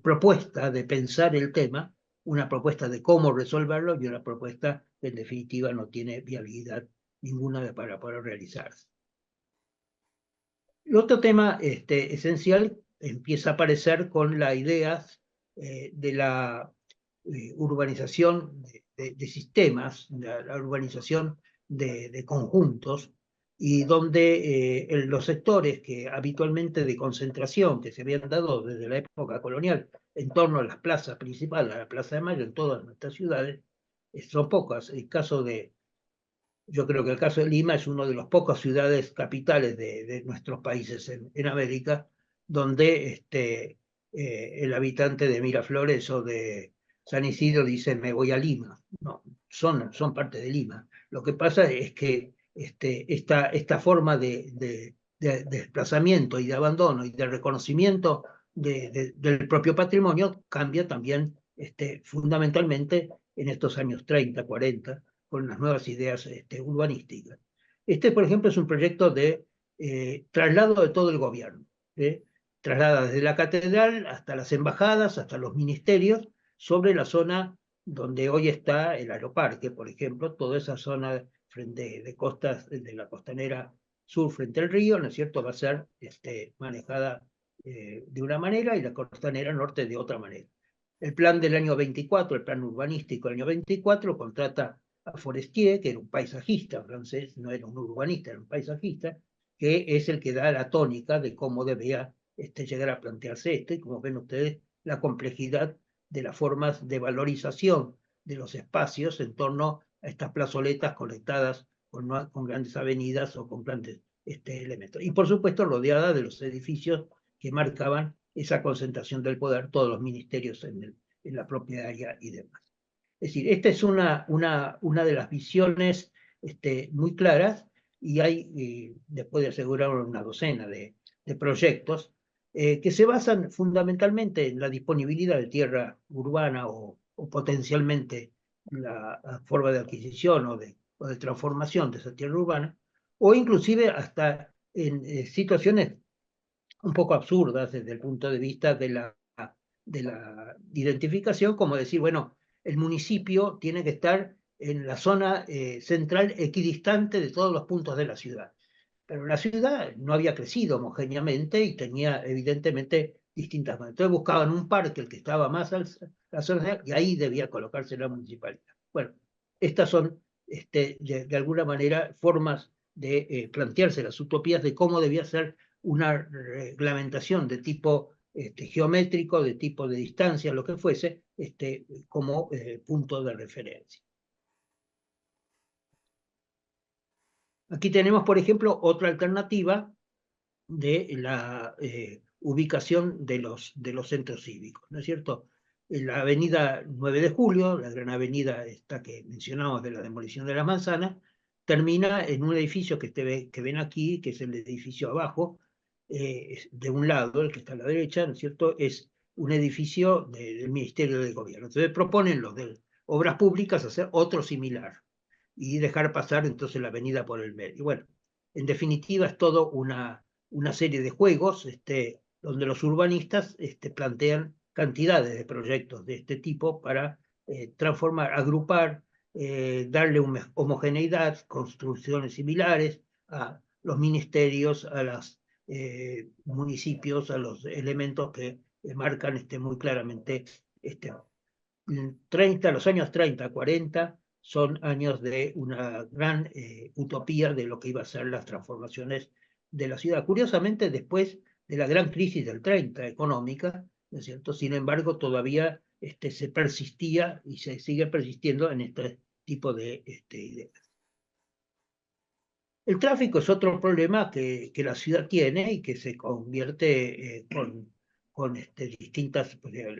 propuesta de pensar el tema, una propuesta de cómo resolverlo, y una propuesta que en definitiva no tiene viabilidad ninguna para poder realizarse. El otro tema esencial empieza a aparecer con las ideas de la urbanización de sistemas, la urbanización de conjuntos, y donde los sectores que habitualmente de concentración que se habían dado desde la época colonial en torno a las plazas principales, a la Plaza de Mayo en todas nuestras ciudades, son pocas. Yo creo que el caso de Lima es una de las pocas ciudades capitales de nuestros países en América, donde el habitante de Miraflores o de San Isidro dice me voy a Lima. No, son parte de Lima. Lo que pasa es que esta forma de desplazamiento y de abandono y de reconocimiento del propio patrimonio cambia también fundamentalmente en estos años 30, 40, con las nuevas ideas urbanísticas. Por ejemplo, es un proyecto de traslado de todo el gobierno. Traslada desde la catedral hasta las embajadas, hasta los ministerios, sobre la zona donde hoy está el aeroparque, por ejemplo, toda esa zona de costas, de la costanera sur frente al río, ¿no es cierto?, va a ser manejada de una manera y la costanera norte de otra manera. El plan del año 24, el plan urbanístico del año 24, contrata a Forestier, que era un paisajista francés, no era un urbanista, era un paisajista, que es el que da la tónica de cómo debía llegar a plantearse esto, y como ven ustedes, la complejidad de las formas de valorización de los espacios en torno a estas plazoletas conectadas con grandes avenidas o con grandes elementos. Y por supuesto rodeada de los edificios que marcaban esa concentración del poder, todos los ministerios en la propia área y demás. Es decir, esta es una de las visiones muy claras, y hay, después de asegurar una docena de proyectos, que se basan fundamentalmente en la disponibilidad de tierra urbana o potencialmente la forma de adquisición o de transformación de esa tierra urbana, o inclusive hasta en situaciones un poco absurdas desde el punto de vista de la identificación, como decir, bueno, el municipio tiene que estar en la zona central equidistante de todos los puntos de la ciudad. Pero la ciudad no había crecido homogéneamente y tenía evidentemente distintas maneras. Entonces buscaban un parque, el que estaba más a la zona, y ahí debía colocarse la municipalidad. Bueno, estas son de alguna manera formas de plantearse las utopías de cómo debía ser una reglamentación de tipo geométrico, de tipo de distancia, lo que fuese, como punto de referencia. Aquí tenemos, por ejemplo, otra alternativa de la ubicación de los centros cívicos, ¿no es cierto? En la avenida 9 de Julio, la gran avenida esta que mencionamos de la demolición de las manzanas, termina en un edificio que ven aquí, que es el edificio abajo, de un lado, el que está a la derecha, ¿no es cierto? Es un edificio del Ministerio del Gobierno. Entonces proponen los de Obras Públicas hacer otro similar y dejar pasar entonces la avenida por el medio. Bueno, en definitiva es todo una serie de juegos donde los urbanistas plantean cantidades de proyectos de este tipo para transformar, agrupar, darle una homogeneidad, construcciones similares a los ministerios, a los municipios, a los elementos que marcan muy claramente 30, los años 30, 40 son años de una gran utopía de lo que iba a ser las transformaciones de la ciudad. Curiosamente, después de la gran crisis del 30 económica, ¿no es cierto? Sin embargo, todavía se persistía y se sigue persistiendo en este tipo de ideas. El tráfico es otro problema que la ciudad tiene y que se convierte con distintas.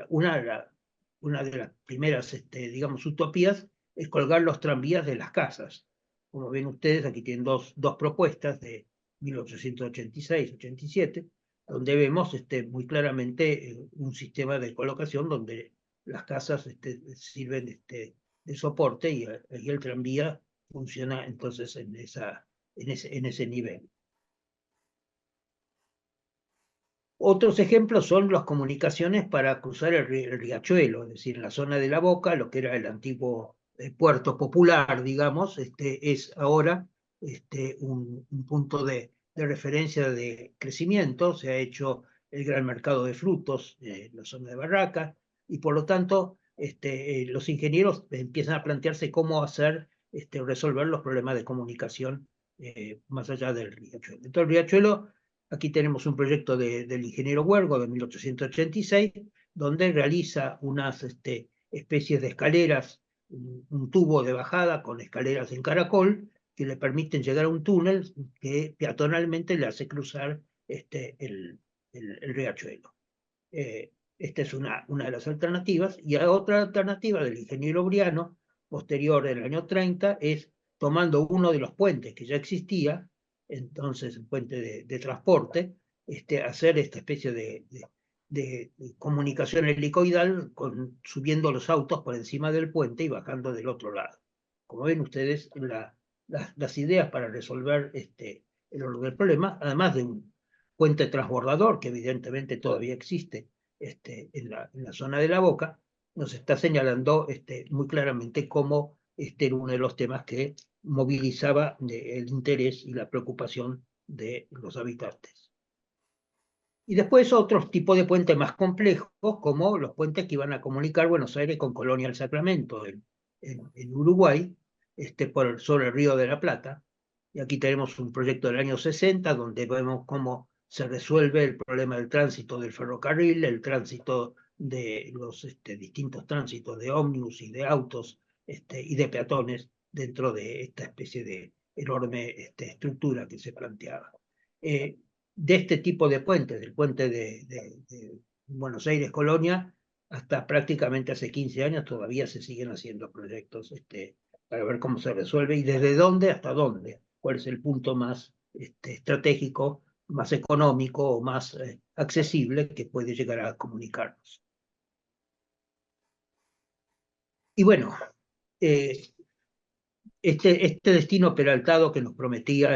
Una de las primeras, digamos, utopías es colgar los tranvías de las casas. Como ven ustedes, aquí tienen dos propuestas de 1886-87, donde vemos muy claramente un sistema de colocación donde las casas sirven de soporte y el tranvía funciona entonces en ese nivel. Otros ejemplos son las comunicaciones para cruzar el riachuelo, es decir, en la zona de La Boca, lo que era el antiguo puerto popular, digamos, es ahora un punto de referencia de crecimiento. Se ha hecho el gran mercado de frutos en la zona de Barraca, y por lo tanto los ingenieros empiezan a plantearse cómo hacer, resolver los problemas de comunicación más allá del riachuelo. Entonces el riachuelo, aquí tenemos un proyecto del ingeniero Huergo de 1886, donde realiza unas especies de escaleras, un tubo de bajada con escaleras en caracol, que le permiten llegar a un túnel que peatonalmente le hace cruzar el riachuelo. Esta es una de las alternativas. Y otra alternativa del ingeniero Briano, posterior del año 30, es tomando uno de los puentes que ya existía, entonces el puente de transporte, hacer esta especie de comunicación helicoidal subiendo los autos por encima del puente y bajando del otro lado. Como ven ustedes, las ideas para resolver el orden del problema, además de un puente transbordador, que evidentemente todavía existe en la zona de la Boca, nos está señalando muy claramente cómo era uno de los temas que movilizaba el interés y la preocupación de los habitantes. Y después otros tipos de puentes más complejos, como los puentes que iban a comunicar Buenos Aires con Colonia del Sacramento, en Uruguay, sobre el Río de la Plata. Y aquí tenemos un proyecto del año 60, donde vemos cómo se resuelve el problema del tránsito del ferrocarril, el tránsito de los distintos tránsitos de ómnibus y de autos y de peatones dentro de esta especie de enorme estructura que se planteaba. De este tipo de puentes, del puente de Buenos Aires Colonia, hasta prácticamente hace 15 años todavía se siguen haciendo proyectos para ver cómo se resuelve y desde dónde hasta dónde, cuál es el punto más estratégico, más económico o más accesible que puede llegar a comunicarnos. Y bueno, este destino peraltado que nos prometía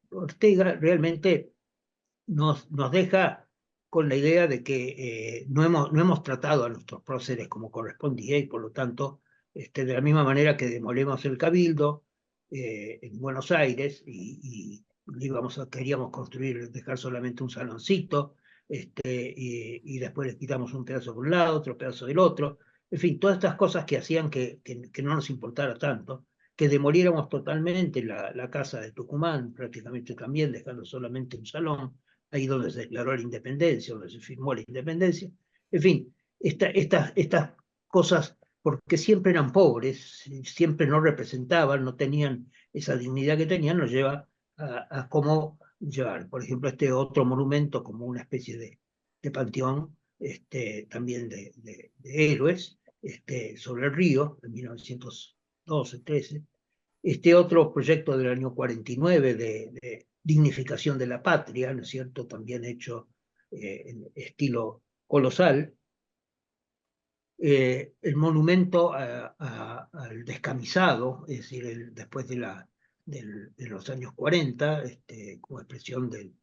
Ortega realmente nos deja con la idea de que no hemos tratado a nuestros próceres como correspondía y por lo tanto, de la misma manera que demolemos el Cabildo en Buenos Aires y queríamos construir, dejar solamente un saloncito, y después les quitamos un pedazo de un lado, otro pedazo del otro, en fin, todas estas cosas que hacían que no nos importara tanto, que demoliéramos totalmente la casa de Tucumán, prácticamente también, dejando solamente un salón, ahí donde se declaró la independencia, donde se firmó la independencia. En fin, estas cosas, porque siempre eran pobres, siempre no representaban, no tenían esa dignidad que tenían, nos lleva a cómo llevar, por ejemplo, este otro monumento como una especie de panteón, también de héroes, sobre el río, en 1912-13. Este otro proyecto del año 49 de dignificación de la patria, ¿no es cierto?, también hecho en estilo colosal. El monumento al descamisado, es decir, después de los años 40, como expresión del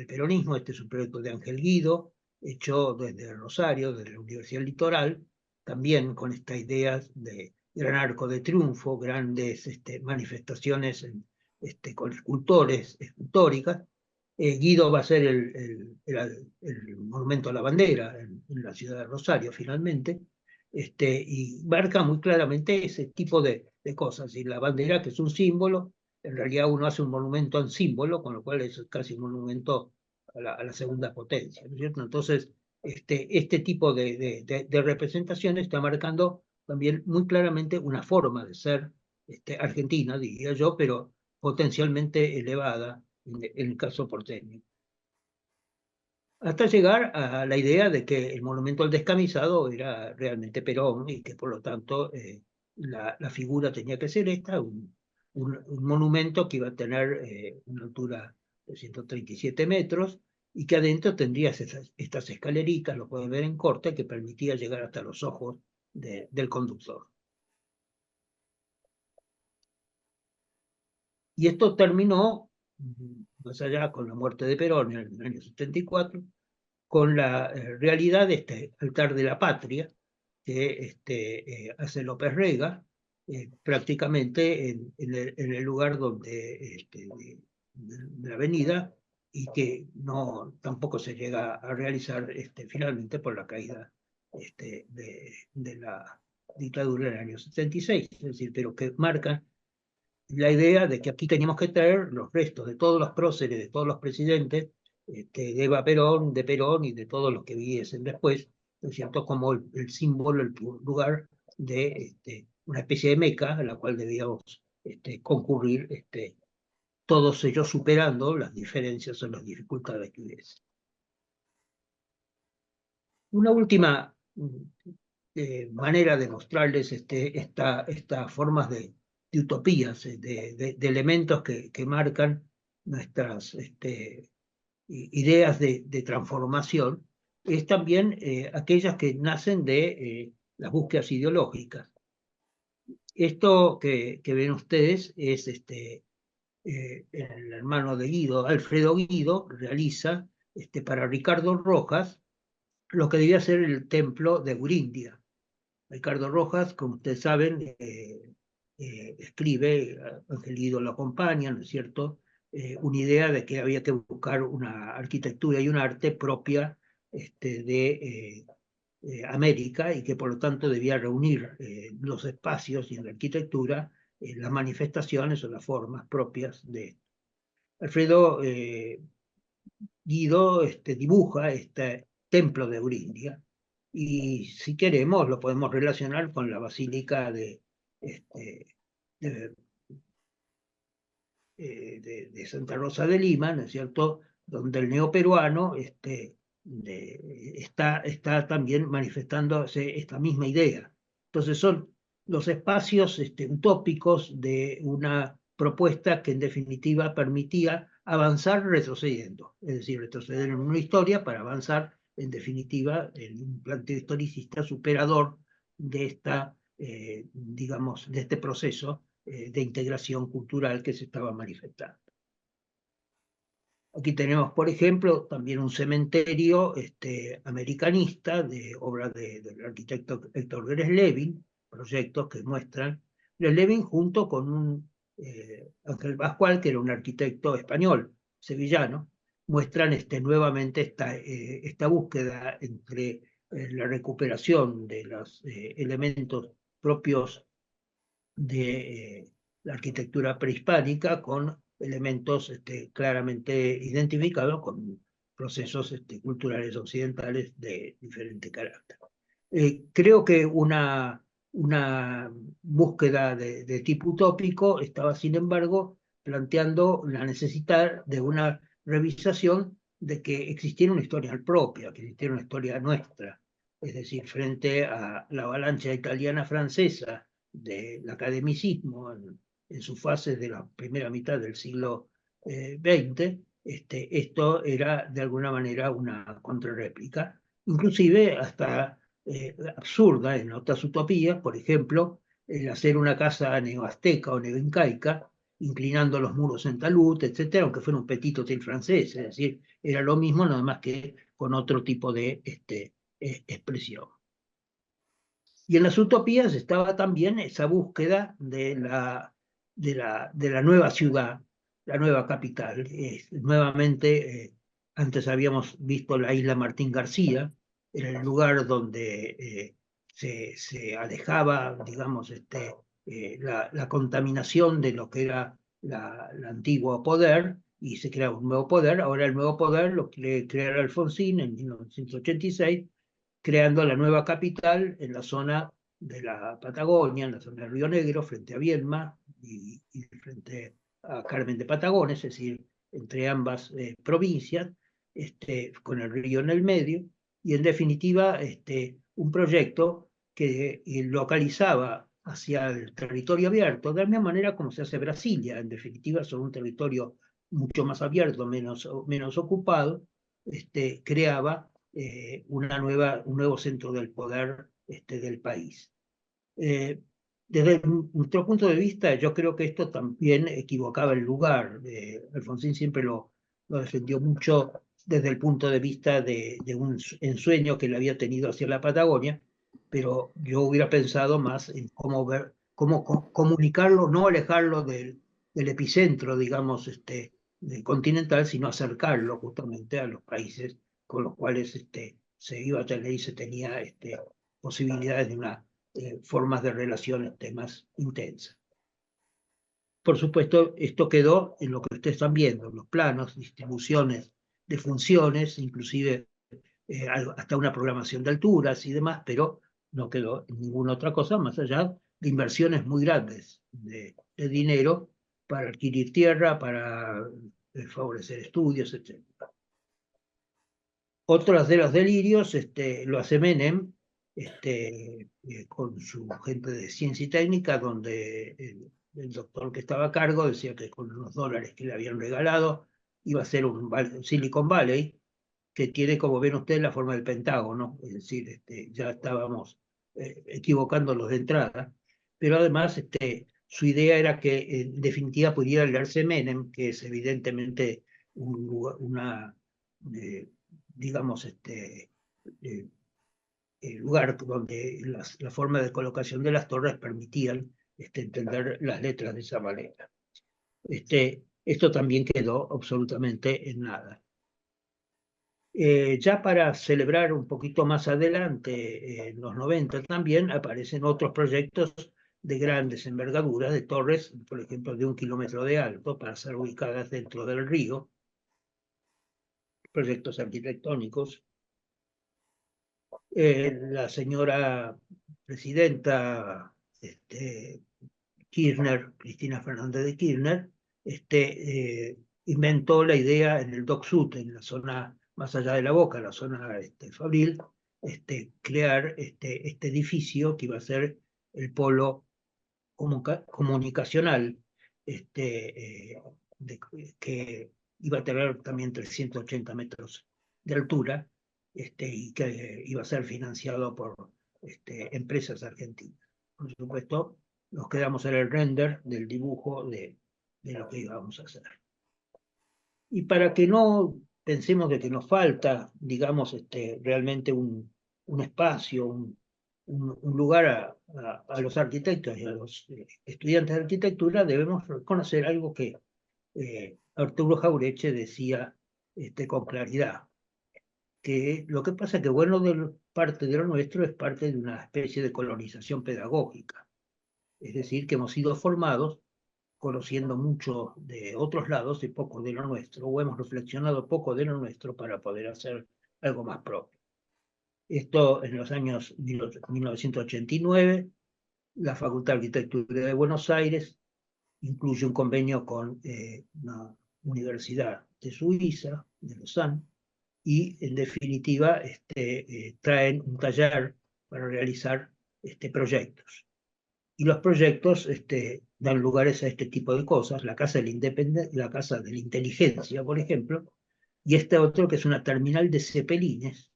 peronismo. Este es un proyecto de Ángel Guido, hecho desde Rosario, desde la Universidad Litoral, también con esta idea de gran arco de triunfo, grandes manifestaciones con escultóricas. Guido va a ser el monumento a la bandera en la ciudad de Rosario, finalmente, y marca muy claramente ese tipo de cosas. Y la bandera, que es un símbolo, en realidad uno hace un monumento al símbolo, con lo cual es casi un monumento a la segunda potencia, ¿no es cierto? Entonces, este tipo de representación está marcando también muy claramente una forma de ser argentina, diría yo, pero potencialmente elevada en el caso porteño. Hasta llegar a la idea de que el monumento al descamisado era realmente Perón y que por lo tanto la figura tenía que ser esta, un monumento que iba a tener una altura de 137 metros y que adentro tendría estas escaleritas, lo pueden ver en corte, que permitía llegar hasta los ojos del conductor. Y esto terminó, más allá, con la muerte de Perón en el año 74, con la realidad de este altar de la patria que hace López Rega, prácticamente en el lugar donde, de la avenida, y que tampoco se llega a realizar finalmente por la caída de la dictadura del año 76, es decir, pero que marca la idea de que aquí teníamos que traer los restos de todos los próceres, de todos los presidentes, de Eva Perón, de Perón y de todos los que viniesen después, ¿no es cierto?, como el símbolo, el lugar de una especie de meca a la cual debíamos concurrir todos ellos superando las diferencias o las dificultades que hubiese. Una última manera de mostrarles estas formas de utopías, de elementos que marcan nuestras ideas de transformación, es también aquellas que nacen de las búsquedas ideológicas. Esto que ven ustedes es el hermano de Guido, Alfredo Guido, realiza para Ricardo Rojas lo que debía ser el templo de Urindia. Ricardo Rojas, como ustedes saben, escribe, Ángel Guido lo acompaña, ¿no es cierto?, una idea de que había que buscar una arquitectura y un arte propia de América, y que por lo tanto debía reunir los espacios y en la arquitectura las manifestaciones o las formas propias de Alfredo Guido dibuja este templo de Eurindia, y si queremos lo podemos relacionar con la basílica de, de Santa Rosa de Lima, ¿no es cierto?, donde el neoperuano está también manifestándose esta misma idea. Entonces son los espacios utópicos de una propuesta que en definitiva permitía avanzar retrocediendo, es decir, retroceder en una historia para avanzar en definitiva en un planteo historicista superador de digamos, de este proceso de integración cultural que se estaba manifestando. Aquí tenemos, por ejemplo, también un cementerio americanista de obra del arquitecto Héctor Gres-Levin, proyectos que muestran Gres-Levin junto con un Ángel Pascual, que era un arquitecto español, sevillano, muestran nuevamente esta búsqueda entre la recuperación de los elementos propios de la arquitectura prehispánica con elementos claramente identificados con procesos culturales occidentales de diferente carácter. Creo que una búsqueda de tipo utópico estaba, sin embargo, planteando la necesidad de una revisación de que existiera una historia propia, que existiera una historia nuestra, es decir, frente a la avalancha italiana-francesa del academicismo en sus fases de la primera mitad del siglo XX, esto era de alguna manera una contrarréplica, inclusive hasta absurda en otras utopías, por ejemplo, el hacer una casa neoazteca o neoincaica, inclinando los muros en talud, etcétera, aunque fuera un petit hotel francés, es decir, era lo mismo, nada más que con otro tipo de expresión. Y en las utopías estaba también esa búsqueda de la nueva ciudad, la nueva capital. Nuevamente, antes habíamos visto la isla Martín García, era el lugar donde se alejaba, digamos, la contaminación de lo que era el antiguo poder, y se creaba un nuevo poder. Ahora el nuevo poder lo quiere crear Alfonsín en 1986, creando la nueva capital en la zona de la Patagonia, en la zona del Río Negro, frente a Viedma y frente a Carmen de Patagones, es decir, entre ambas provincias, con el río en el medio, y en definitiva un proyecto que localizaba hacia el territorio abierto, de la misma manera como se hace Brasilia, en definitiva sobre un territorio mucho más abierto, menos ocupado, creaba un nuevo centro del poder del país. Desde nuestro punto de vista, yo creo que esto también equivocaba el lugar. Alfonsín siempre lo defendió mucho desde el punto de vista de un ensueño que él había tenido hacia la Patagonia, pero yo hubiera pensado más en cómo comunicarlo, no alejarlo del epicentro, digamos, del continental, sino acercarlo justamente a los países con los cuales se iba a tener y se tenía posibilidades de una formas de relaciones más intensas. Por supuesto, esto quedó en lo que ustedes están viendo, los planos, distribuciones de funciones, inclusive hasta una programación de alturas y demás, pero no quedó en ninguna otra cosa más allá de inversiones muy grandes de dinero para adquirir tierra, para favorecer estudios, etc. Otros de los delirios lo hace Menem con su gente de ciencia y técnica, donde el doctor que estaba a cargo decía que con los dólares que le habían regalado iba a ser un Silicon Valley, que tiene, como ven ustedes, la forma del Pentágono, es decir, ya estábamos equivocándolos de entrada, pero además su idea era que en definitiva pudiera leerse Menem, que es evidentemente una, digamos, lugar donde la forma de colocación de las torres permitían entender las letras de esa manera. Esto también quedó absolutamente en nada. Ya para celebrar un poquito más adelante, en los 90 también, aparecen otros proyectos de grandes envergaduras, de torres, por ejemplo, de 1 kilómetro de alto, para ser ubicadas dentro del río, proyectos arquitectónicos. La señora presidenta Kirchner, Cristina Fernández de Kirchner, inventó la idea en el Dock Sud, en la zona más allá de la Boca, la zona Fabril, crear este edificio que iba a ser el polo comunicacional, que iba a tener también 380 metros de altura, y que iba a ser financiado por empresas argentinas. Por supuesto, nos quedamos en el render del dibujo de lo que íbamos a hacer. Y para que no pensemos de que nos falta, digamos, realmente un espacio, un lugar a los arquitectos y a los estudiantes de arquitectura, debemos reconocer algo que Arturo Jauretche decía con claridad, que lo que pasa es que parte de lo nuestro es parte de una especie de colonización pedagógica. Es decir, que hemos sido formados conociendo mucho de otros lados y poco de lo nuestro, o hemos reflexionado poco de lo nuestro para poder hacer algo más propio. Esto en los años 1989, la Facultad de Arquitectura de Buenos Aires incluye un convenio con una universidad de Suiza, de Lausanne, y en definitiva traen un taller para realizar proyectos. Y los proyectos dan lugares a este tipo de cosas, la Casa la Casa de la Inteligencia, por ejemplo, y este otro que es una terminal de cepelines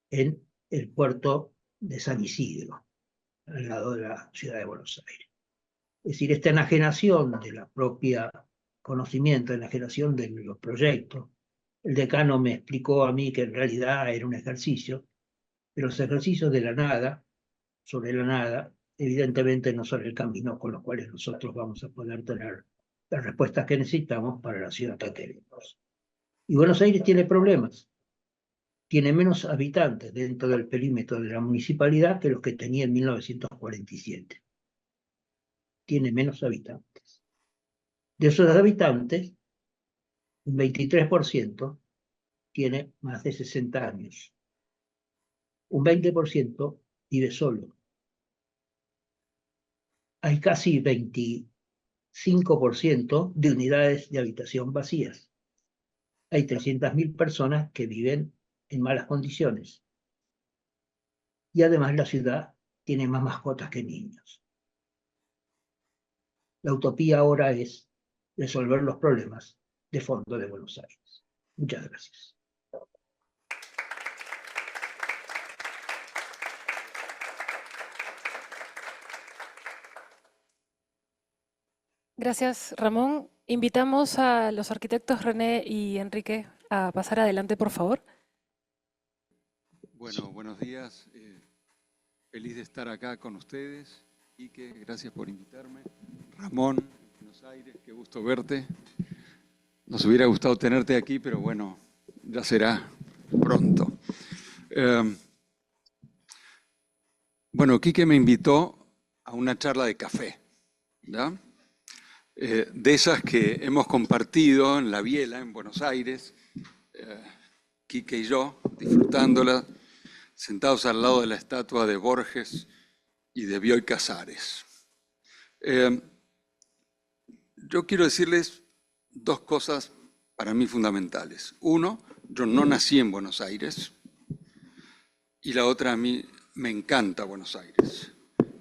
en el puerto de San Isidro, al lado de la ciudad de Buenos Aires. Es decir, esta enajenación de la propia conocimiento, enajenación de los proyectos. El decano me explicó a mí que en realidad era un ejercicio, pero los ejercicios de la nada, sobre la nada, evidentemente no son el camino con los cuales nosotros vamos a poder tener las respuestas que necesitamos para la ciudad que queremos. Y Buenos Aires tiene problemas. Tiene menos habitantes dentro del perímetro de la municipalidad que los que tenía en 1947. Tiene menos habitantes. De esos habitantes, un 23% tiene más de 60 años. Un 20% vive solo. Hay casi 25% de unidades de habitación vacías. Hay 300.000 personas que viven en malas condiciones. Y además la ciudad tiene más mascotas que niños. La utopía ahora es resolver los problemas de fondo de Buenos Aires. Muchas gracias. Gracias, Ramón. Invitamos a los arquitectos René y Enrique a pasar adelante, por favor. Bueno, buenos días. Feliz de estar acá con ustedes. Ike, gracias por invitarme. Ramón, Buenos Aires, qué gusto verte. Nos hubiera gustado tenerte aquí, pero bueno, ya será pronto. Bueno, Quique me invitó a una charla de café, ¿ya? De esas que hemos compartido en la Biela, en Buenos Aires, Quique y yo, disfrutándola, sentados al lado de la estatua de Borges y de Bioy Casares. yo quiero decirles dos cosas para mí fundamentales. Uno, yo no nací en Buenos Aires, y la otra, a mí me encanta Buenos Aires.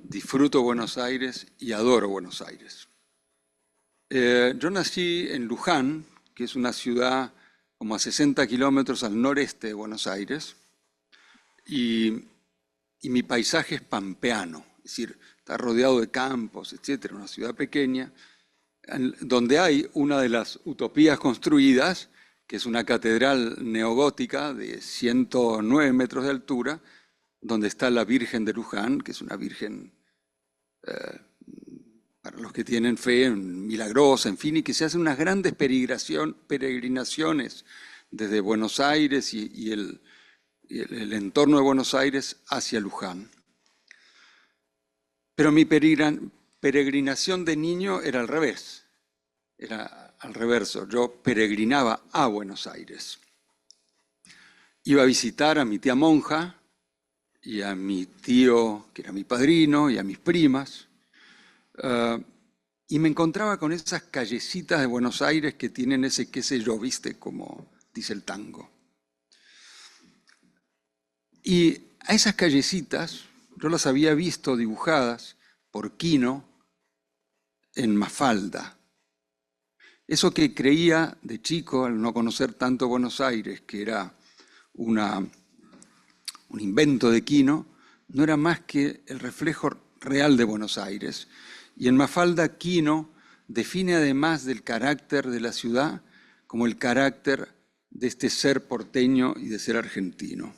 Disfruto Buenos Aires y adoro Buenos Aires. Yo nací en Luján, que es una ciudad como a 60 kilómetros al noreste de Buenos Aires, y mi paisaje es pampeano, es decir, está rodeado de campos, etcétera, una ciudad pequeña, donde hay una de las utopías construidas, que es una catedral neogótica de 109 metros de altura, donde está la Virgen de Luján, que es una virgen, para los que tienen fe, milagrosa, en fin, y que se hacen unas grandes peregrinaciones desde Buenos Aires y el entorno de Buenos Aires hacia Luján. Pero mi peregrinación de niño era al revés, era al reverso. Yo peregrinaba a Buenos Aires. Iba a visitar a mi tía monja y a mi tío, que era mi padrino, y a mis primas, y me encontraba con esas callecitas de Buenos Aires que tienen ese qué sé yo, viste, como dice el tango. Y a esas callecitas yo las había visto dibujadas por Quino en Mafalda. Eso que creía de chico, al no conocer tanto Buenos Aires, que era un invento de Quino, no era más que el reflejo real de Buenos Aires. Y en Mafalda, Quino define además del carácter de la ciudad como el carácter de este ser porteño y de ser argentino.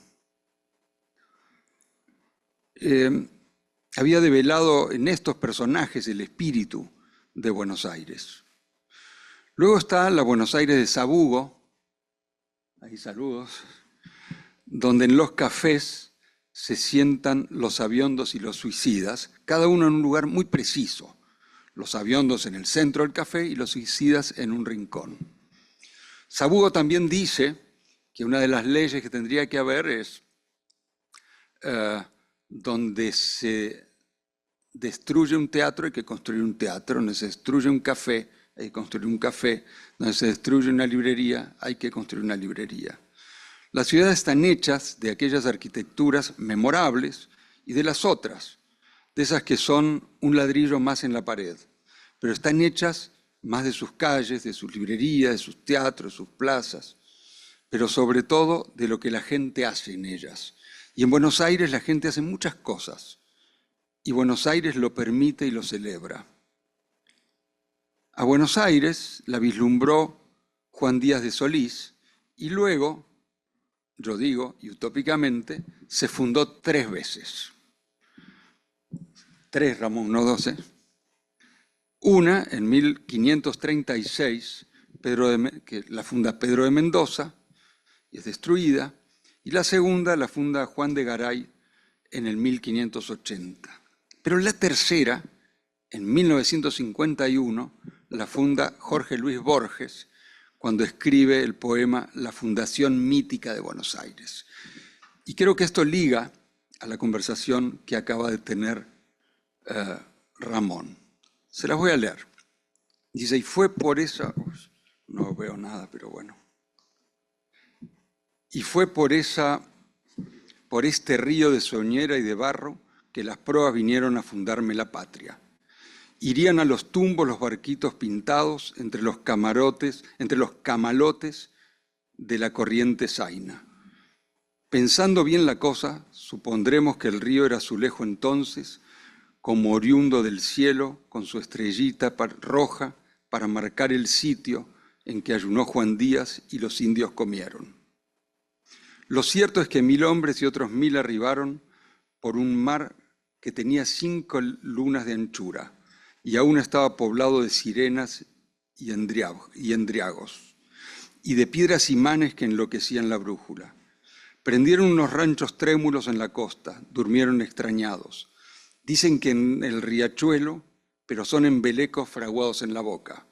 Había develado en estos personajes el espíritu de Buenos Aires. Luego está la Buenos Aires de Sabugo, ahí saludos, donde en los cafés se sientan los sabiondos y los suicidas, cada uno en un lugar muy preciso. Los sabiondos en el centro del café y los suicidas en un rincón. Sabugo también dice que una de las leyes que tendría que haber es donde se destruye un teatro hay que construir un teatro, donde se destruye un café hay que construir un café, donde se destruye una librería hay que construir una librería. Las ciudades están hechas de aquellas arquitecturas memorables y de las otras, de esas que son un ladrillo más en la pared, pero están hechas más de sus calles, de sus librerías, de sus teatros, de sus plazas, pero sobre todo de lo que la gente hace en ellas. Y en Buenos Aires la gente hace muchas cosas, y Buenos Aires lo permite y lo celebra. A Buenos Aires la vislumbró Juan Díaz de Solís, y luego, yo digo, y utópicamente, se fundó 3 veces. 3, Ramón, no 12. Una en 1536, que la funda Pedro de Mendoza, y es destruida, y la segunda la funda Juan de Garay en el 1580. Pero la tercera, en 1951, la funda Jorge Luis Borges, cuando escribe el poema La Fundación Mítica de Buenos Aires. Y creo que esto liga a la conversación que acaba de tener Ramón. Se las voy a leer. Dice, y fue por esa... no veo nada, pero bueno. Y fue por este río de soñera y de barro que las proas vinieron a fundarme la patria. Irían a los tumbos los barquitos pintados entre los camalotes de la corriente zaina. Pensando bien la cosa, supondremos que el río era azulejo entonces, como oriundo del cielo, con su estrellita roja para marcar el sitio en que ayunó Juan Díaz y los indios comieron. Lo cierto es que 1000 hombres y otros 1000 arribaron por un mar que tenía 5 lunas de anchura, y aún estaba poblado de sirenas y endriagos, y de piedras imanes que enloquecían la brújula. Prendieron unos ranchos trémulos en la costa, durmieron extrañados. Dicen que en el riachuelo, pero son embelecos fraguados en la boca.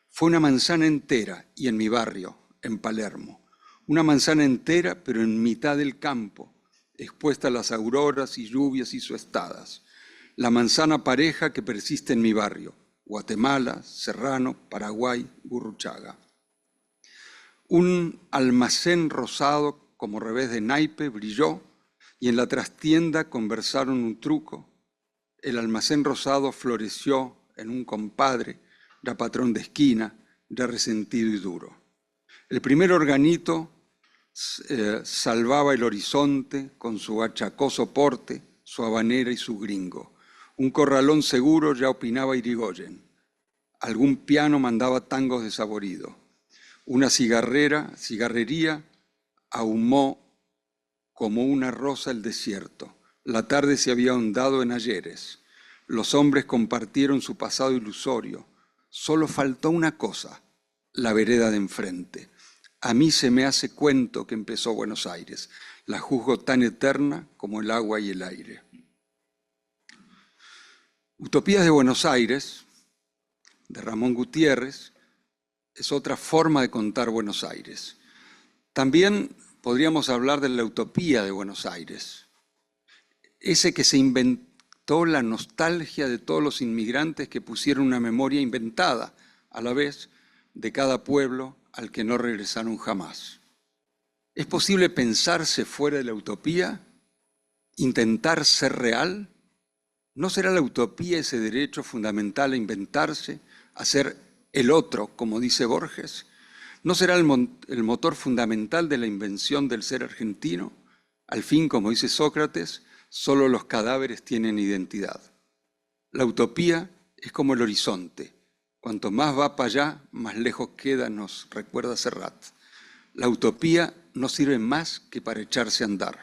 Fue una manzana entera, y en mi barrio, en Palermo. Una manzana entera, pero en mitad del campo, expuesta a las auroras y lluvias y suestadas. La manzana pareja que persiste en mi barrio, Guatemala, Serrano, Paraguay, Gurruchaga. Un almacén rosado como revés de naipe brilló y en la trastienda conversaron un truco. El almacén rosado floreció en un compadre, ya patrón de esquina, ya resentido y duro. El primer organito salvaba el horizonte con su achacoso porte, su habanera y su gringo. Un corralón seguro ya opinaba Irigoyen. Algún piano mandaba tangos desaboridos. Una cigarrería ahumó como una rosa el desierto. La tarde se había ahondado en ayeres. Los hombres compartieron su pasado ilusorio. Solo faltó una cosa, la vereda de enfrente. A mí se me hace cuento que empezó Buenos Aires. La juzgo tan eterna como el agua y el aire. Utopías de Buenos Aires, de Ramón Gutiérrez, es otra forma de contar Buenos Aires. También podríamos hablar de la utopía de Buenos Aires, ese que se inventó la nostalgia de todos los inmigrantes que pusieron una memoria inventada a la vez de cada pueblo al que no regresaron jamás. ¿Es posible pensarse fuera de la utopía? ¿Intentar ser real? ¿No será la utopía ese derecho fundamental a inventarse, a ser el otro, como dice Borges? ¿No será el motor fundamental de la invención del ser argentino? Al fin, como dice Sócrates, solo los cadáveres tienen identidad. La utopía es como el horizonte. Cuanto más va para allá, más lejos queda, nos recuerda Serrat. La utopía no sirve más que para echarse a andar.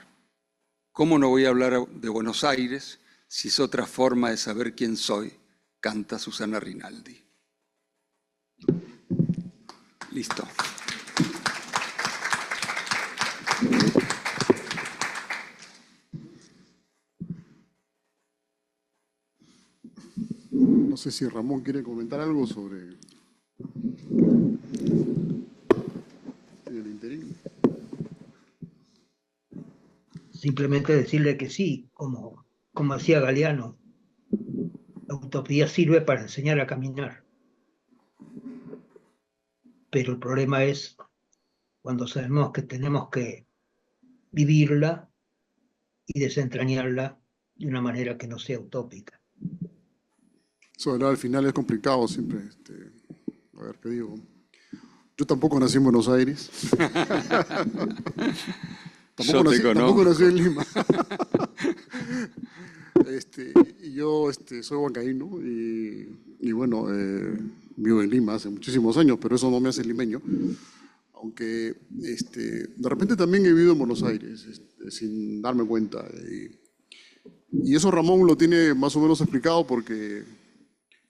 ¿Cómo no voy a hablar de Buenos Aires si es otra forma de saber quién soy? Canta Susana Rinaldi. Listo. No sé si Ramón quiere comentar algo sobre el interín. Simplemente decirle que sí, como hacía Galeano, la utopía sirve para enseñar a caminar. Pero el problema es cuando sabemos que tenemos que vivirla y desentrañarla de una manera que no sea utópica. Eso al final es complicado siempre. A ver, ¿qué digo? Yo tampoco nací en Buenos Aires. Tampoco nací en Lima. Y yo soy huancaíno y bueno, vivo en Lima hace muchísimos años, pero eso no me hace limeño. Aunque de repente también he vivido en Buenos Aires sin darme cuenta. Y eso Ramón lo tiene más o menos explicado porque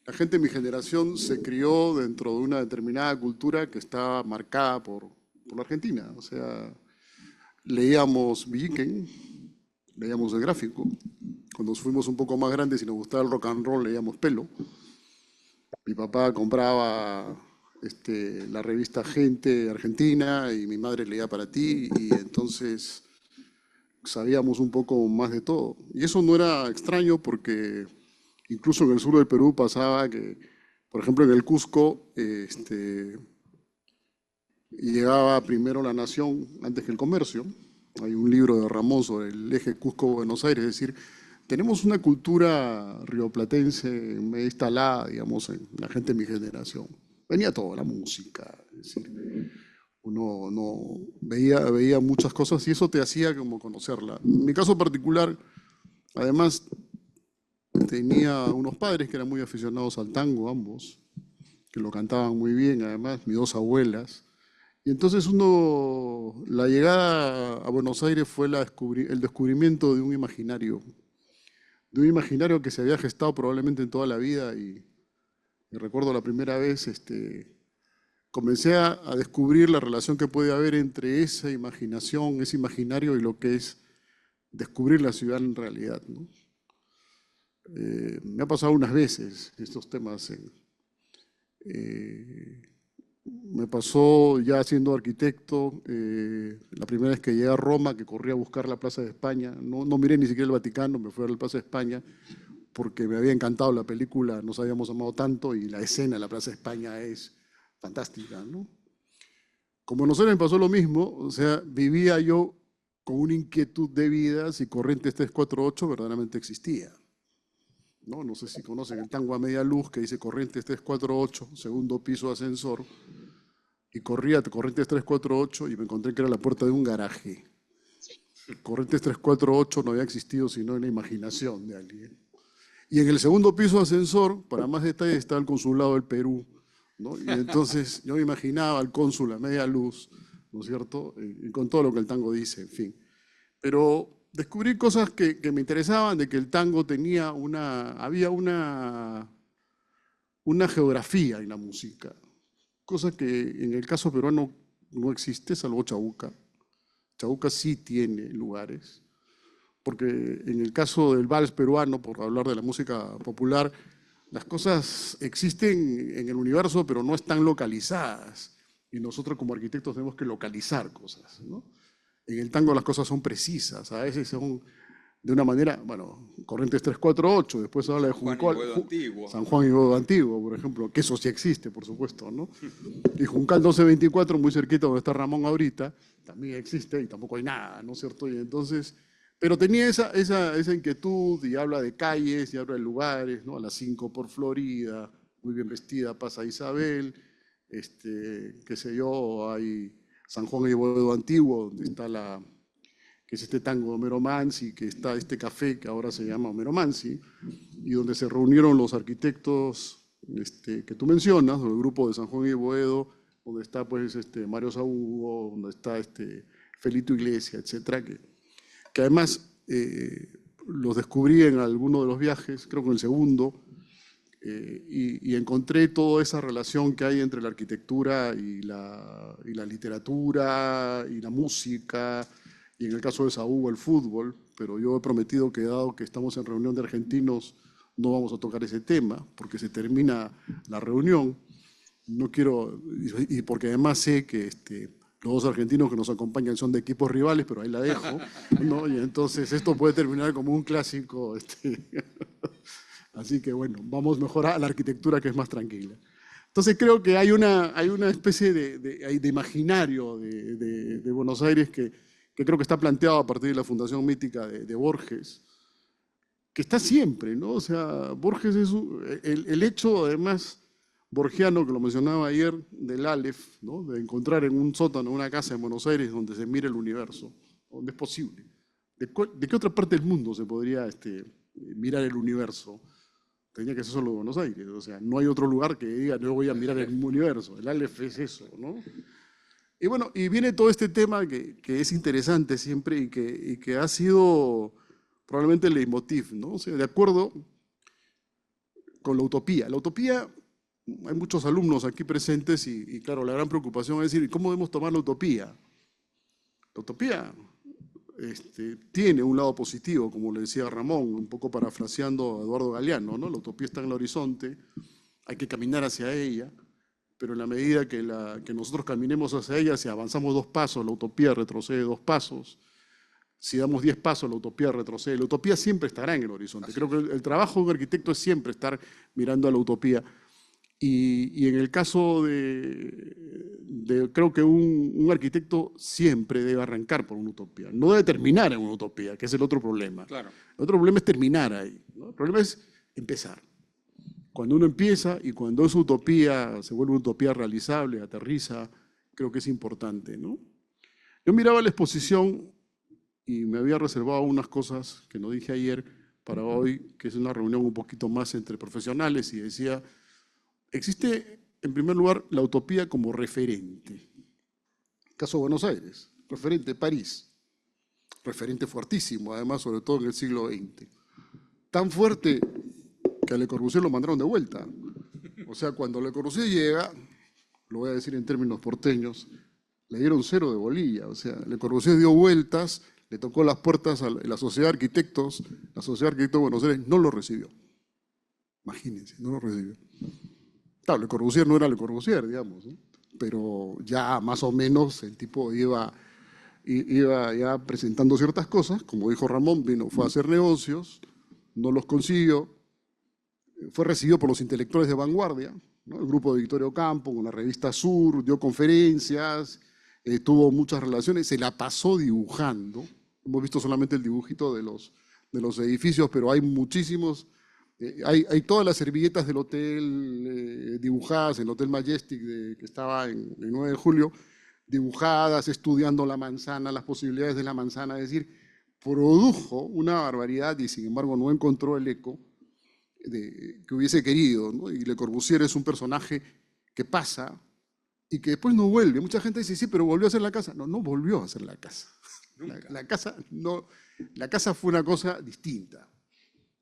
la gente de mi generación se crió dentro de una determinada cultura que está marcada por la Argentina. O sea, leíamos Villiquen, leíamos El Gráfico. Cuando fuimos un poco más grandes y nos gustaba el rock and roll, leíamos Pelo. Mi papá compraba la revista Gente Argentina y mi madre leía Para Ti y entonces sabíamos un poco más de todo. Y eso no era extraño porque incluso en el sur del Perú pasaba que, por ejemplo, en el Cusco llegaba primero la nación antes que el comercio. Hay un libro de Ramón sobre el eje Cusco-Buenos Aires, es decir, tenemos una cultura rioplatense medio instalada, digamos, en la gente de mi generación. Venía todo, la música, es decir, uno veía muchas cosas y eso te hacía como conocerla. En mi caso particular, además, tenía unos padres que eran muy aficionados al tango, ambos, que lo cantaban muy bien, además, mis dos abuelas. Y entonces la llegada a Buenos Aires fue el descubrimiento de un imaginario que se había gestado probablemente en toda la vida y recuerdo la primera vez, comencé a descubrir la relación que puede haber entre esa imaginación, ese imaginario y lo que es descubrir la ciudad en realidad, ¿no? Me ha pasado unas veces estos temas. Me pasó ya siendo arquitecto, la primera vez que llegué a Roma, que corrí a buscar la Plaza de España, no miré ni siquiera el Vaticano, me fui a la Plaza de España, porque me había encantado la película Nos habíamos amado tanto y la escena en la Plaza de España es fantástica, ¿no? Con Buenos Aires me pasó lo mismo, o sea, vivía yo con una inquietud de vida si Corrientes 348 verdaderamente existía. No sé si conocen el tango a media luz que dice Corrientes 348, segundo piso ascensor, y corría Corrientes 348 y me encontré que era la puerta de un garaje. Corrientes 348 no había existido sino en la imaginación de alguien. Y en el segundo piso ascensor, para más detalles, estaba el consulado del Perú, ¿no? Y entonces yo me imaginaba al cónsul a media luz, ¿no es cierto? Y con todo lo que el tango dice, en fin. Pero descubrí cosas que me interesaban, de que el tango tenía había una geografía en la música, cosa que en el caso peruano no existe, salvo Chabuca. Chabuca sí tiene lugares, porque en el caso del vals peruano, por hablar de la música popular, las cosas existen en el universo, pero no están localizadas. Y nosotros como arquitectos tenemos que localizar cosas, ¿no? En el tango las cosas son precisas, a veces son de una manera, bueno, Corrientes 348, después habla de Juncal, San Juan y Boedo Antiguo, por ejemplo, que eso sí existe, por supuesto, ¿no? Y Juncal 1224, muy cerquita donde está Ramón ahorita, también existe y tampoco hay nada, ¿no es cierto? Y entonces, pero tenía esa inquietud y habla de calles y habla de lugares, ¿no? A las 5 por Florida, muy bien vestida, pasa Isabel, qué sé yo, hay San Juan y Boedo Antiguo, donde está que es este tango de Homero Mansi, que está este café que ahora se llama Homero Mansi, y donde se reunieron los arquitectos que tú mencionas, el grupo de San Juan y Boedo, donde está pues Mario Saúgo, donde está Felito Iglesias, etcétera, que además los descubrí en alguno de los viajes, creo que en el segundo, y encontré toda esa relación que hay entre la arquitectura y la literatura y la música, y en el caso de Saúl el fútbol, pero yo he prometido que dado que estamos en reunión de argentinos, no vamos a tocar ese tema, porque se termina la reunión. No quiero, y porque además sé que los dos argentinos que nos acompañan son de equipos rivales, pero ahí la dejo, ¿no? Y entonces esto puede terminar como un clásico. Así que bueno, vamos mejor a la arquitectura que es más tranquila. Entonces creo que hay una especie de imaginario de Buenos Aires que creo que está planteado a partir de la Fundación Mítica de Borges, que está siempre, ¿no? O sea, Borges es el hecho, además, borgiano, que lo mencionaba ayer, del Aleph, ¿no? De encontrar en un sótano, una casa en Buenos Aires donde se mire el universo, donde es posible. ¿De qué otra parte del mundo se podría mirar el universo? Tenía que ser solo Buenos Aires, o sea, no hay otro lugar que diga, no voy a mirar el universo, el Aleph es eso, ¿no? Y bueno, y viene todo este tema que es interesante siempre y que ha sido probablemente el leitmotiv, ¿no? O sea, de acuerdo con la utopía. La utopía, hay muchos alumnos aquí presentes y claro, la gran preocupación es decir, ¿cómo debemos tomar la utopía? La utopía tiene un lado positivo, como le decía Ramón, un poco parafraseando a Eduardo Galeano, ¿no? La utopía está en el horizonte, hay que caminar hacia ella, pero en la medida que nosotros caminemos hacia ella, si avanzamos 2 pasos, la utopía retrocede 2 pasos. Si damos 10 pasos, la utopía retrocede. La utopía siempre estará en el horizonte. Creo que el trabajo de un arquitecto es siempre estar mirando a la utopía. Y en el caso creo que un arquitecto siempre debe arrancar por una utopía. No debe terminar en una utopía, que es el otro problema. Claro. El otro problema es terminar ahí, ¿no? El problema es empezar. Cuando uno empieza y cuando esa utopía se vuelve una utopía realizable, aterriza, creo que es importante, ¿no? Yo miraba la exposición y me había reservado unas cosas que no dije ayer para hoy, que es una reunión un poquito más entre profesionales, y decía, existe en primer lugar la utopía como referente. Caso de Buenos Aires, referente París, referente fuertísimo, además, sobre todo en el siglo XX. Tan fuerte que a Le Corbusier lo mandaron de vuelta. O sea, cuando Le Corbusier llega, lo voy a decir en términos porteños, le dieron 0 de bolilla. O sea, Le Corbusier dio vueltas, le tocó las puertas a la Sociedad de Arquitectos, la Sociedad de Arquitectos de Buenos Aires no lo recibió. Imagínense, no lo recibió. Claro, Le Corbusier no era Le Corbusier, digamos, ¿no? Pero ya más o menos el tipo iba ya presentando ciertas cosas, como dijo Ramón, fue a hacer negocios, no los consiguió, fue recibido por los intelectuales de vanguardia, ¿no? El grupo de Victorio Campo, con la revista Sur, dio conferencias, tuvo muchas relaciones, se la pasó dibujando. Hemos visto solamente el dibujito de los edificios, pero hay muchísimos. Hay todas las servilletas del hotel dibujadas, en el Hotel Majestic que estaba en 9 de julio, dibujadas, estudiando la manzana, las posibilidades de la manzana, es decir, produjo una barbaridad y sin embargo no encontró el eco que hubiese querido, ¿no? Y Le Corbusier es un personaje que pasa y que después no vuelve. Mucha gente dice, sí, pero volvió a hacer la casa. No, no volvió a hacer la casa. La casa fue una cosa distinta.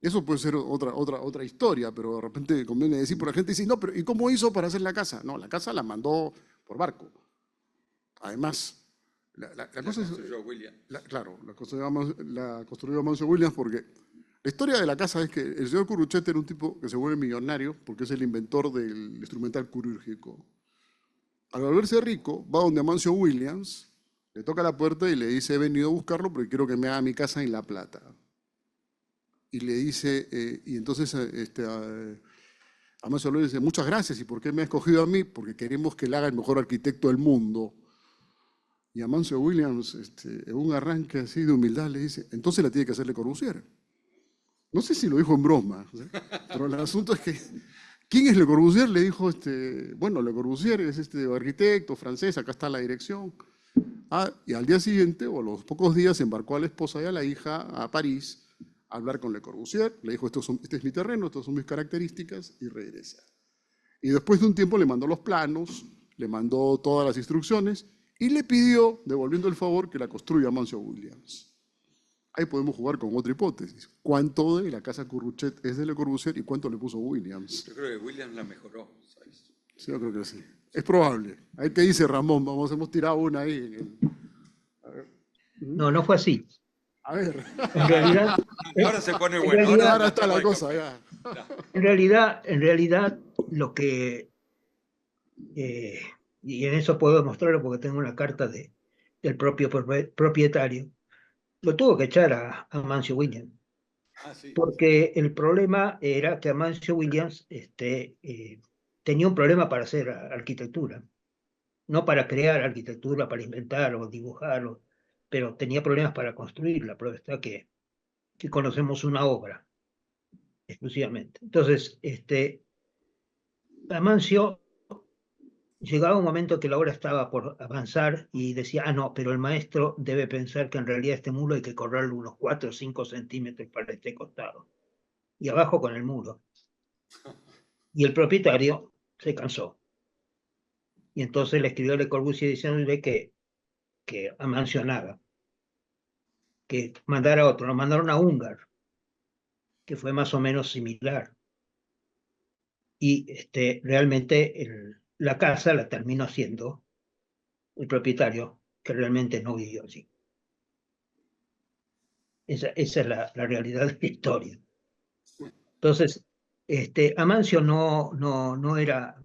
Eso puede ser otra historia, pero de repente conviene decir, por la gente dice, no, pero ¿y cómo hizo para hacer la casa? No, la casa la mandó por barco. Además, la cosa es... Claro, la construyó Amancio Williams porque la historia de la casa es que el señor Curruchet era un tipo que se vuelve millonario porque es el inventor del instrumental quirúrgico. Al volverse rico, va donde Amancio Williams, le toca la puerta y le dice, he venido a buscarlo porque quiero que me haga mi casa en La Plata. Y le dice, y entonces Amancio Williams dice, muchas gracias, ¿y por qué me ha escogido a mí? Porque queremos que le haga el mejor arquitecto del mundo. Y Amancio Williams, en un arranque así de humildad, le dice, entonces la tiene que hacer Le Corbusier. No sé si lo dijo en broma, ¿sí? Pero el asunto es que, ¿quién es Le Corbusier? Le dijo, bueno, Le Corbusier es arquitecto francés, acá está la dirección. Y al día siguiente, o a los pocos días, embarcó a la esposa y a la hija a París a hablar con Le Corbusier. Le dijo, este es mi terreno, estas son mis características, y regresa. Y después de un tiempo le mandó los planos, le mandó todas las instrucciones, y le pidió, devolviendo el favor, que la construya Amancio Williams. Ahí podemos jugar con otra hipótesis. ¿Cuánto de la casa Curruchet es de Le Corbusier y cuánto le puso Williams? Yo creo que Williams la mejoró, ¿sabes? Sí, yo creo que sí. Es probable. Ahí te dice Ramón, hemos tirado una ahí. A ver. No fue así. A ver. En realidad, Ahora se pone bueno. Ahora está la cosa, ya. En realidad, lo que, y en eso puedo demostrarlo porque tengo una carta del propio propietario, lo tuvo que echar a Amancio Williams. Sí. Porque el problema era que Amancio Williams tenía un problema para hacer arquitectura, no para crear arquitectura, para inventar o dibujar, pero tenía problemas para construir. La prueba está que conocemos una obra exclusivamente. Entonces, Amancio llegaba un momento que la obra estaba por avanzar y decía, no, pero el maestro debe pensar que en realidad este muro hay que correrlo unos 4 o 5 centímetros para este costado. Y abajo con el muro. Y el propietario se cansó. Y entonces le escribió a Le Corbusier diciéndole que Amancio nada, que mandara otro. Lo mandaron a Ungar, que fue más o menos similar. Y realmente la casa la terminó haciendo el propietario, que realmente no vivió allí. Esa es la realidad de la historia. Entonces, Amancio no era...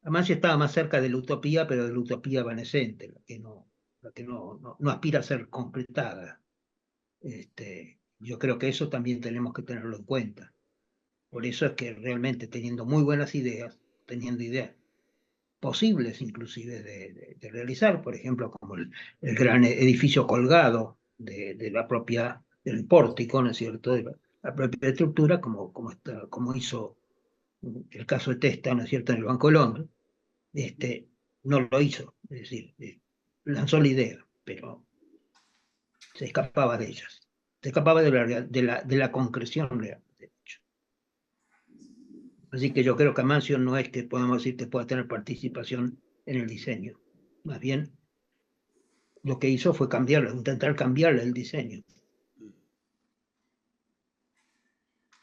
Amancio estaba más cerca de la utopía, pero de la utopía evanescente, la que no aspira a ser completada. Yo creo que eso también tenemos que tenerlo en cuenta. Por eso es que realmente teniendo muy buenas ideas, teniendo ideas posibles inclusive de realizar, por ejemplo, como el gran edificio colgado del pórtico, ¿no es cierto?, de la propia estructura, como hizo el caso de Testa, ¿no es cierto?, en el Banco del Hombre, no lo hizo, es decir, lanzó la idea, pero se escapaba de ellas, se escapaba de la concreción real, de hecho. Así que yo creo que Amancio no es que podemos decir que pueda tener participación en el diseño, más bien lo que hizo fue intentar cambiarle el diseño.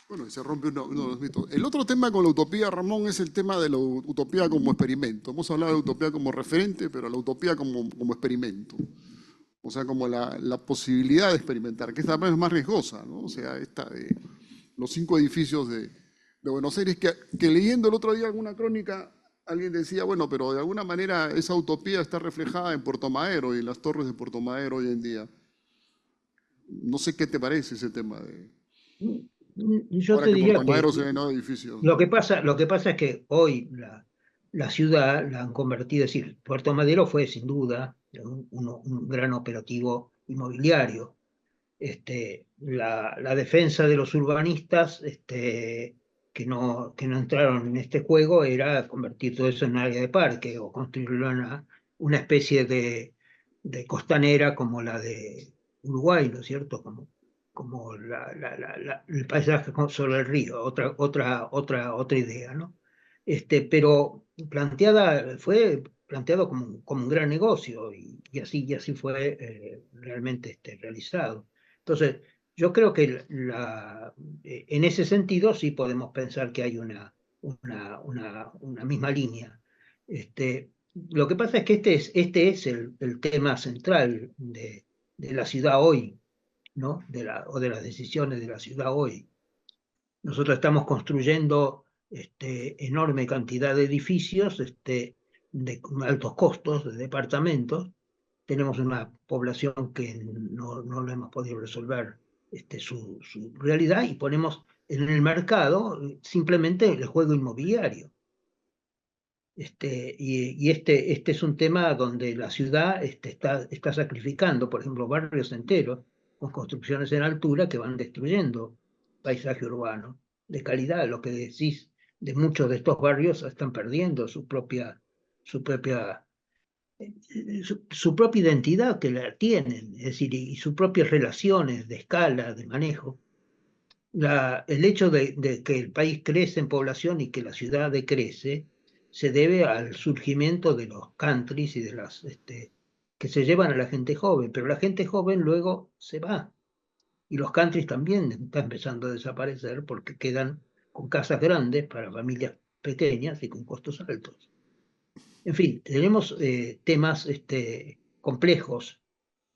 Bueno, y se rompe uno de los mitos. El otro tema con la utopía, Ramón, es el tema de la utopía como experimento. Hemos hablado de utopía como referente, pero la utopía como experimento. O sea, como la posibilidad de experimentar, que esta vez es más riesgosa, ¿no? O sea, esta de los 5 edificios de Buenos Aires, que leyendo el otro día alguna crónica, alguien decía, bueno, pero de alguna manera esa utopía está reflejada en Puerto Madero y en las torres de Puerto Madero hoy en día. No sé qué te parece ese tema de... Yo Ahora te que diría Puerto que Madero se ven nuevos edificios. lo que pasa es que hoy la ciudad la han convertido, es decir, Puerto Madero fue sin duda un gran operativo inmobiliario. La defensa de los urbanistas que no entraron en este juego era convertir todo eso en área de parque o construirlo en una especie de costanera como la de Uruguay, ¿no es cierto? Como el paisaje sobre el río, otra idea, ¿no? Pero fue planteado como un gran negocio y así fue realmente realizado. Entonces, yo creo que en ese sentido sí podemos pensar que hay una misma línea. Lo que pasa es que este es el tema central de la ciudad hoy, ¿no? O de las decisiones de la ciudad hoy. Nosotros estamos construyendo enorme cantidad de edificios de altos costos, de departamentos. Tenemos una población que no lo hemos podido resolver su realidad y ponemos en el mercado simplemente el juego inmobiliario. Este es un tema donde la ciudad está sacrificando, por ejemplo, barrios enteros con construcciones en altura que van destruyendo paisaje urbano de calidad. Lo que decís de muchos de estos barrios están perdiendo su propia, su propia identidad que la tienen, es decir, y sus propias relaciones de escala, de manejo. El hecho de que el país crece en población y que la ciudad decrece se debe al surgimiento de los countries y de que se llevan a la gente joven, pero la gente joven luego se va. Y los countries también están empezando a desaparecer porque quedan con casas grandes para familias pequeñas y con costos altos. En fin, tenemos temas complejos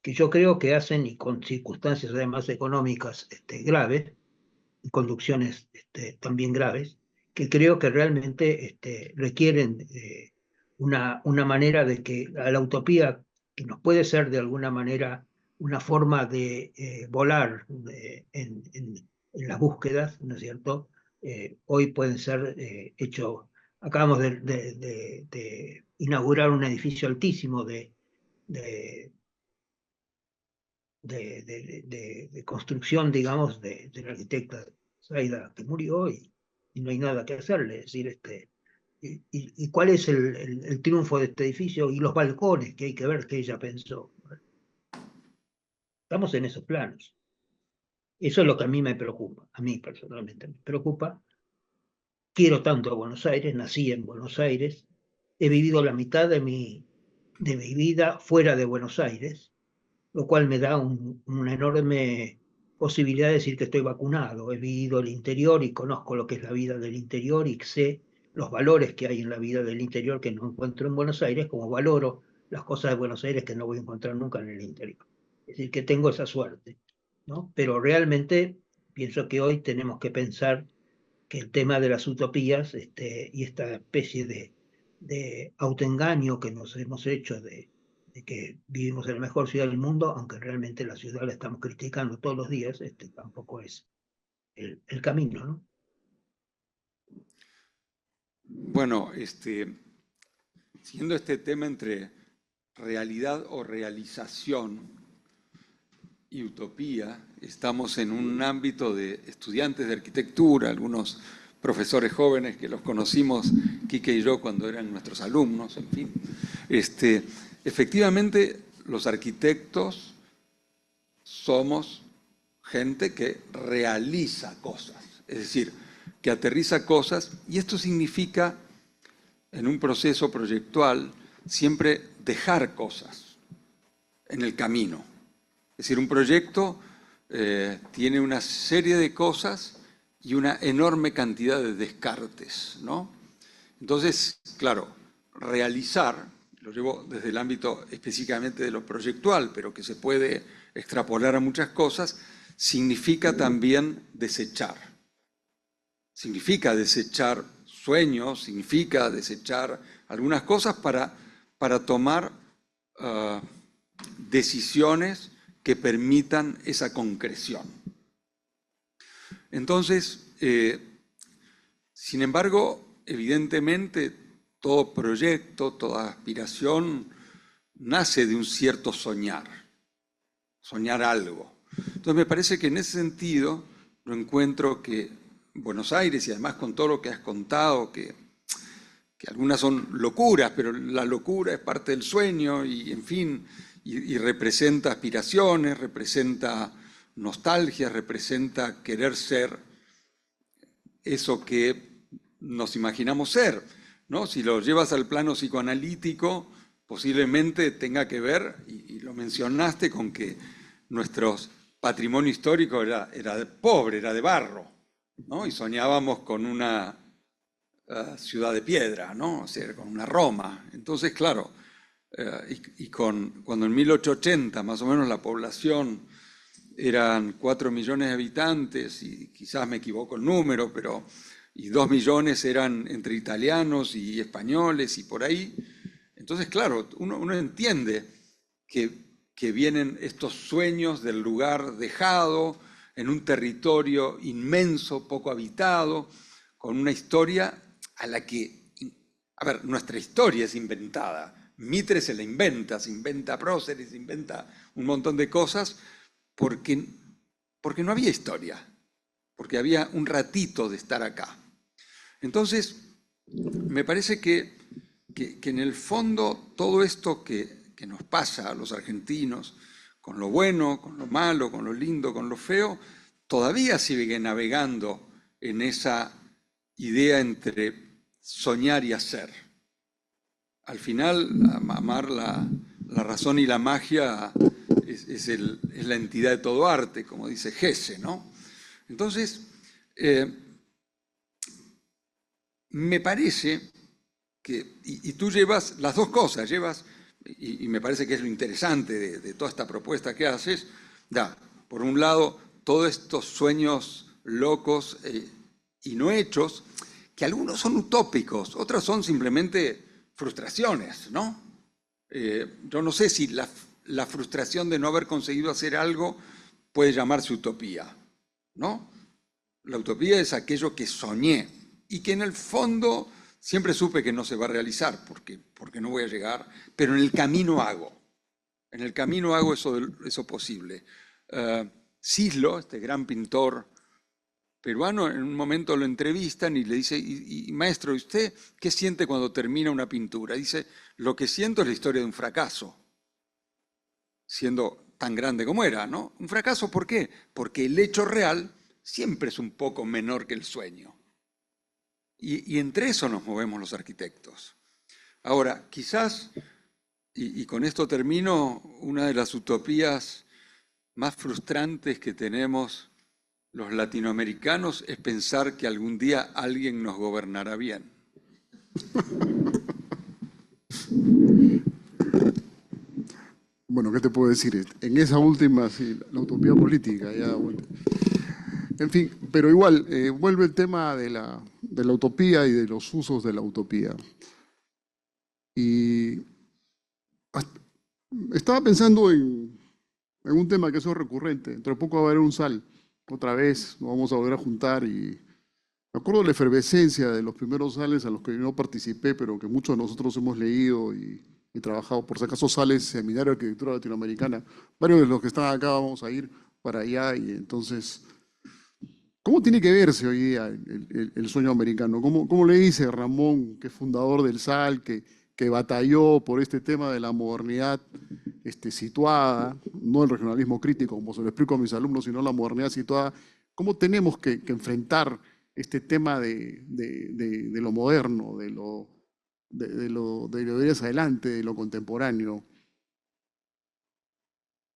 que yo creo que hacen, y con circunstancias además económicas graves, conducciones también graves, que creo que realmente requieren una manera de que a la utopía, que nos puede ser de alguna manera una forma de volar en las búsquedas, ¿no es cierto? Hoy pueden ser acabamos de inaugurar un edificio altísimo de de construcción, digamos, de la arquitecta Zaida, que murió y no hay nada que hacerle. Es decir, y cuál es el triunfo de este edificio y los balcones que hay que ver que ella pensó. Estamos en esos planos. Eso es lo que a mí me preocupa, a mí personalmente me preocupa. Quiero tanto a Buenos Aires, nací en Buenos Aires, he vivido la mitad de mi vida fuera de Buenos Aires, lo cual me da una enorme posibilidad de decir que estoy vacunado. He vivido el interior y conozco lo que es la vida del interior y sé los valores que hay en la vida del interior que no encuentro en Buenos Aires, como valoro las cosas de Buenos Aires que no voy a encontrar nunca en el interior. Es decir, que tengo esa suerte, ¿no? Pero realmente pienso que hoy tenemos que pensar que el tema de las utopías y esta especie de autoengaño que nos hemos hecho de que vivimos en la mejor ciudad del mundo, aunque realmente la ciudad la estamos criticando todos los días, tampoco es el camino, ¿no? Bueno, siguiendo este tema entre realidad o realización y utopía, estamos en un ámbito de estudiantes de arquitectura, algunos profesores jóvenes que los conocimos, Quique y yo, cuando eran nuestros alumnos, en fin. Efectivamente, los arquitectos somos gente que realiza cosas, es decir, que aterriza cosas, y esto significa, en un proceso proyectual, siempre dejar cosas en el camino. Es decir, un proyecto tiene una serie de cosas y una enorme cantidad de descartes, ¿no? Entonces, claro, realizar, lo llevo desde el ámbito específicamente de lo proyectual, pero que se puede extrapolar a muchas cosas, significa también desechar. Significa desechar sueños, significa desechar algunas cosas para tomar decisiones que permitan esa concreción. Entonces, sin embargo, evidentemente, todo proyecto, toda aspiración nace de un cierto soñar algo. Entonces me parece que en ese sentido lo encuentro que Buenos Aires, y además con todo lo que has contado, que algunas son locuras, pero la locura es parte del sueño y en fin, y representa aspiraciones, representa nostalgia, representa querer ser eso que nos imaginamos ser, ¿no? Si lo llevas al plano psicoanalítico, posiblemente tenga que ver, y lo mencionaste, con que nuestro patrimonio histórico era pobre, era de barro, ¿no? Y soñábamos con una ciudad de piedra, ¿no? O sea, con una Roma. Entonces, claro, cuando en 1880 más o menos la población eran 4 millones de habitantes, y quizás me equivoco el número, y 2 millones eran entre italianos y españoles y por ahí. Entonces, claro, uno entiende que vienen estos sueños del lugar dejado, en un territorio inmenso, poco habitado, con una historia a la que, a ver, nuestra historia es inventada. Mitre se se inventa próceres, se inventa un montón de cosas porque no había historia, porque había un ratito de estar acá. Entonces, me parece que en el fondo todo esto que nos pasa a los argentinos, con lo bueno, con lo malo, con lo lindo, con lo feo, todavía sigue navegando en esa idea entre soñar y hacer. Al final, amar la razón y la magia es la entidad de todo arte, como dice Hesse, ¿no? Entonces, me parece que, y tú llevas las dos cosas, y me parece que es lo interesante de toda esta propuesta que haces, por un lado, todos estos sueños locos y no hechos, que algunos son utópicos, otros son simplemente frustraciones, ¿no? Yo no sé si la frustración de no haber conseguido hacer algo puede llamarse utopía, ¿no? La utopía es aquello que soñé y que en el fondo siempre supe que no se va a realizar porque no voy a llegar, pero en el camino hago. En el camino hago eso posible. Cislo, este gran pintor peruano, en un momento lo entrevistan y le dice, y maestro, ¿y usted qué siente cuando termina una pintura? Dice, lo que siento es la historia de un fracaso, siendo tan grande como era, ¿no? Un fracaso, ¿por qué? Porque el hecho real siempre es un poco menor que el sueño. Y entre eso nos movemos los arquitectos. Ahora, quizás, y con esto termino, una de las utopías más frustrantes que tenemos los latinoamericanos es pensar que algún día alguien nos gobernará bien. Bueno, ¿qué te puedo decir? En esa última, sí, la utopía política, ya, bueno. En fin, pero igual, vuelve el tema de la utopía y de los usos de la utopía. Y estaba pensando en un tema que es recurrente. Dentro de poco va a haber un SAL. Otra vez nos vamos a volver a juntar y me acuerdo de la efervescencia de los primeros SALes a los que yo no participé, pero que muchos de nosotros hemos leído y trabajado. Por si acaso SALes, Seminario de Arquitectura Latinoamericana. Varios de los que están acá vamos a ir para allá y entonces, ¿cómo tiene que verse hoy día el sueño americano? ¿Cómo le dice Ramón, que es fundador del SAL, que batalló por este tema de la modernidad situada, no el regionalismo crítico, como se lo explico a mis alumnos, sino la modernidad situada? ¿Cómo tenemos que enfrentar este tema de lo moderno, de lo de ir hacia adelante, de lo contemporáneo?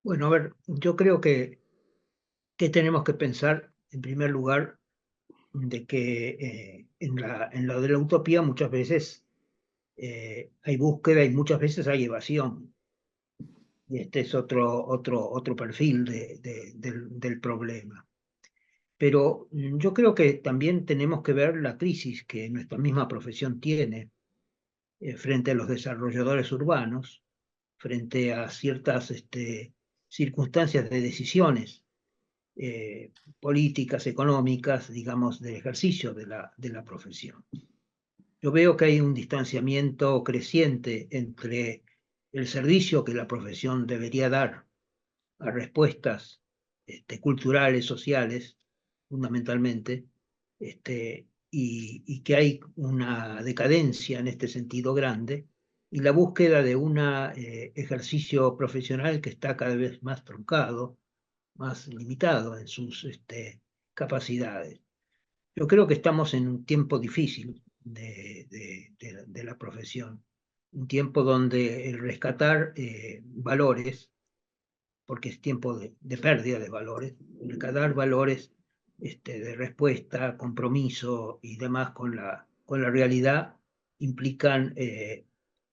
Bueno, a ver, yo creo que tenemos que pensar, en primer lugar, de que en lo de la utopía muchas veces hay búsqueda y muchas veces hay evasión. Y este es otro perfil del problema. Pero yo creo que también tenemos que ver la crisis que nuestra misma profesión tiene frente a los desarrolladores urbanos, frente a ciertas circunstancias de decisiones políticas, económicas, digamos, del ejercicio de la profesión. Yo veo que hay un distanciamiento creciente entre el servicio que la profesión debería dar a respuestas culturales, sociales, fundamentalmente, y que hay una decadencia en este sentido grande, y la búsqueda de un ejercicio profesional que está cada vez más truncado, más limitado en sus capacidades. Yo creo que estamos en un tiempo difícil de la profesión, un tiempo donde el rescatar valores, porque es tiempo de pérdida de valores, rescatar valores de respuesta, compromiso y demás con la realidad implican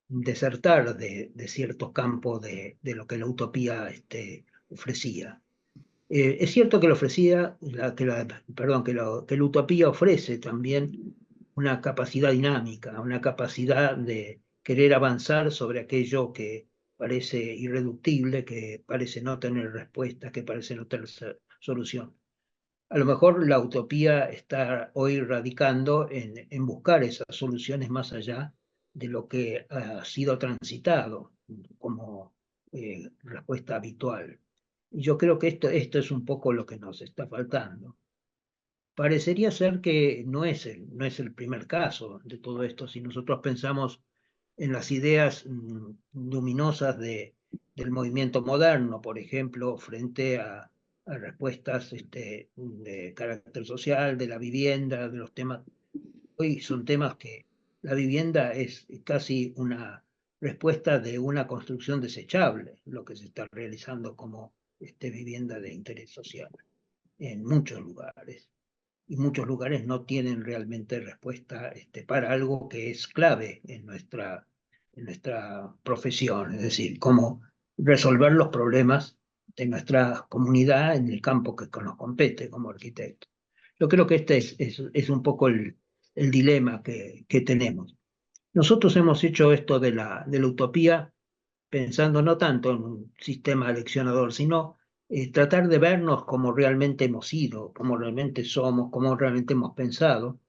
desertar de cierto campo de lo que la utopía ofrecía. Es cierto que que la utopía ofrece también una capacidad dinámica, una capacidad de querer avanzar sobre aquello que parece irreductible, que parece no tener respuesta, que parece no tener solución. A lo mejor la utopía está hoy radicando en buscar esas soluciones más allá de lo que ha sido transitado como respuesta habitual. Y yo creo que esto es un poco lo que nos está faltando. Parecería ser que no es el primer caso de todo esto. Si nosotros pensamos en las ideas luminosas del movimiento moderno, por ejemplo, frente a respuestas de carácter social, de la vivienda, de los temas. Hoy son temas que la vivienda es casi una respuesta de una construcción desechable, lo que se está realizando como vivienda de interés social en muchos lugares. Y muchos lugares no tienen realmente respuesta para algo que es clave en nuestra profesión, es decir, cómo resolver los problemas de nuestra comunidad en el campo que nos compete como arquitectos. Yo creo que este es un poco el dilema que tenemos. Nosotros hemos hecho esto de la utopía pensando no tanto en un sistema eleccionador, sino tratar de vernos como realmente hemos sido, como realmente somos, como realmente hemos pensado,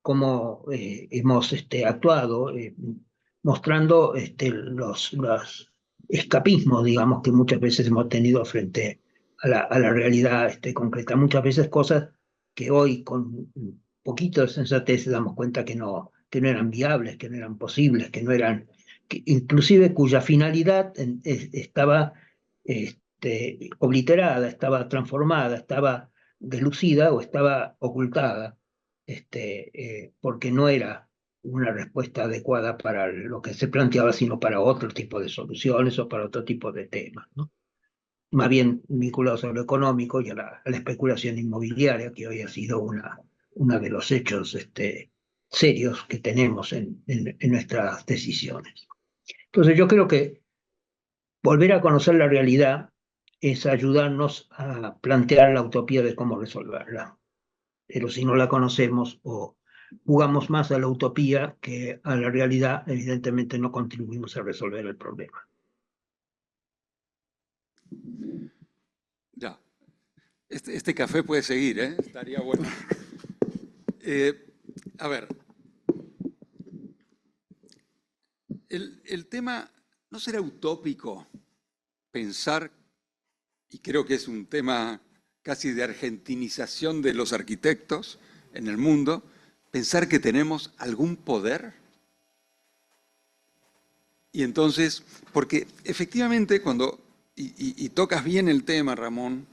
cómo hemos actuado, mostrando los escapismos, digamos, que muchas veces hemos tenido frente a la realidad concreta. Muchas veces cosas que hoy con un poquito de sensatez damos cuenta que no eran viables, que no eran posibles, que no eran, inclusive cuya finalidad estaba obliterada, estaba transformada, estaba deslucida o estaba ocultada porque no era una respuesta adecuada para lo que se planteaba, sino para otro tipo de soluciones o para otro tipo de temas, ¿no? Más bien vinculados a lo económico y a la especulación inmobiliaria, que hoy ha sido una de los hechos serios que tenemos en nuestras decisiones. Entonces yo creo que volver a conocer la realidad es ayudarnos a plantear la utopía de cómo resolverla. Pero si no la conocemos o jugamos más a la utopía que a la realidad, evidentemente no contribuimos a resolver el problema. Ya. Este café puede seguir, ¿eh? Estaría bueno. A ver, el tema, ¿no será utópico pensar, y creo que es un tema casi de argentinización de los arquitectos en el mundo, pensar que tenemos algún poder? Y entonces, porque efectivamente cuando, y tocas bien el tema, Ramón,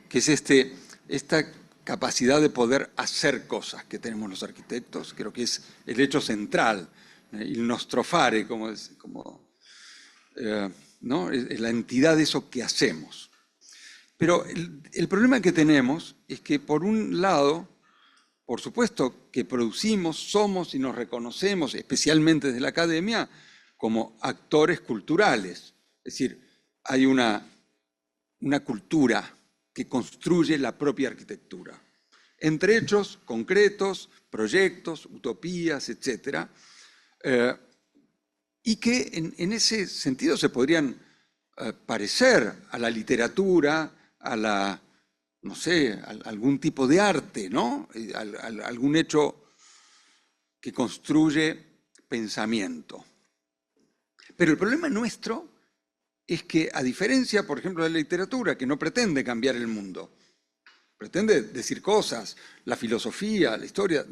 que es esta capacidad de poder hacer cosas que tenemos los arquitectos, creo que es el hecho central, il nostro fare, ¿no? Es la entidad de eso que hacemos. Pero el problema que tenemos es que, por un lado, por supuesto que producimos, somos y nos reconocemos, especialmente desde la academia, como actores culturales. Es decir, hay una cultura que construye la propia arquitectura, entre hechos concretos, proyectos, utopías, etc. Y que en ese sentido se podrían parecer a la literatura, a la no sé, algún tipo de arte, ¿no? Algún hecho que construye pensamiento. Pero el problema nuestro es que, a diferencia, por ejemplo, de la literatura, que no pretende cambiar el mundo, pretende decir cosas, la filosofía, la historia,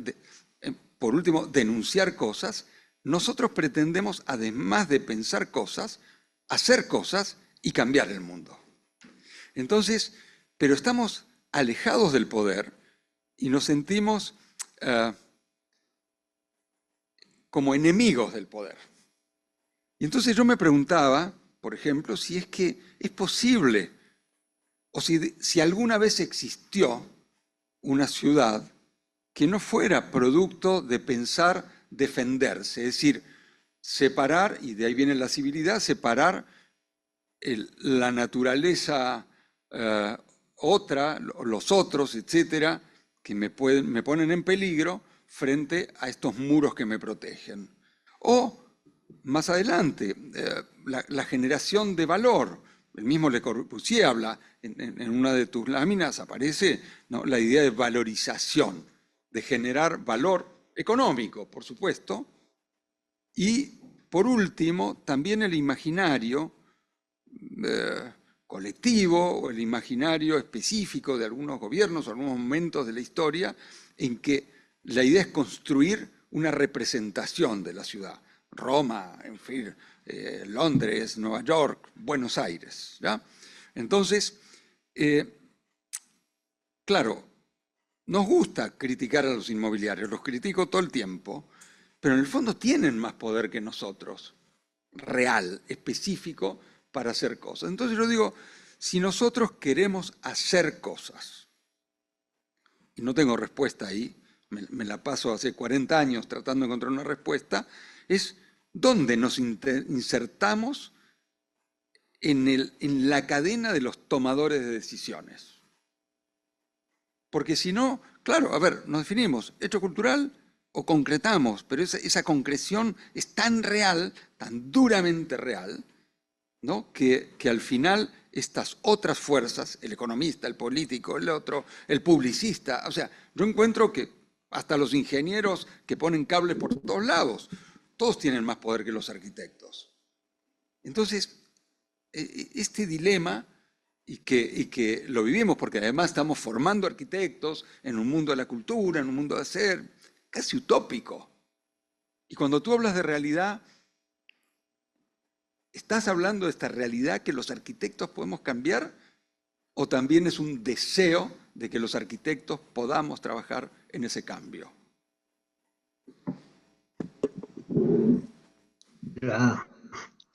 por último, denunciar cosas, nosotros pretendemos, además de pensar cosas, hacer cosas y cambiar el mundo. Entonces, pero estamos alejados del poder y nos sentimos como enemigos del poder. Y entonces yo me preguntaba, por ejemplo, si es que es posible, o si alguna vez existió una ciudad que no fuera producto de pensar defenderse, es decir, separar, y de ahí viene la civilidad, separar la naturaleza otra, los otros, etcétera, que me ponen en peligro frente a estos muros que me protegen. O, más adelante, la generación de valor. El mismo Le Corbusier habla, en una de tus láminas aparece, ¿no?, la idea de valorización, de generar valor económico, por supuesto, y, por último, también el imaginario colectivo o el imaginario específico de algunos gobiernos o algunos momentos de la historia en que la idea es construir una representación de la ciudad. Roma, en fin, Londres, Nueva York, Buenos Aires, ¿ya? Entonces, claro, nos gusta criticar a los inmobiliarios, los critico todo el tiempo, pero en el fondo tienen más poder que nosotros, real, específico, para hacer cosas. Entonces yo digo, si nosotros queremos hacer cosas, y no tengo respuesta ahí, me la paso hace 40 años tratando de encontrar una respuesta, es dónde nos insertamos en la cadena de los tomadores de decisiones. Porque si no, claro, a ver, nos definimos hecho cultural o concretamos, pero esa concreción es tan real, tan duramente real, ¿no?, que al final estas otras fuerzas, el economista, el político, el otro, el publicista, o sea, yo encuentro que hasta los ingenieros que ponen cables por todos lados, todos tienen más poder que los arquitectos. Entonces, este dilema, y que lo vivimos porque además estamos formando arquitectos en un mundo de la cultura, en un mundo de hacer, casi utópico. Y cuando tú hablas de realidad, ¿estás hablando de esta realidad que los arquitectos podemos cambiar? ¿O también es un deseo de que los arquitectos podamos trabajar en ese cambio?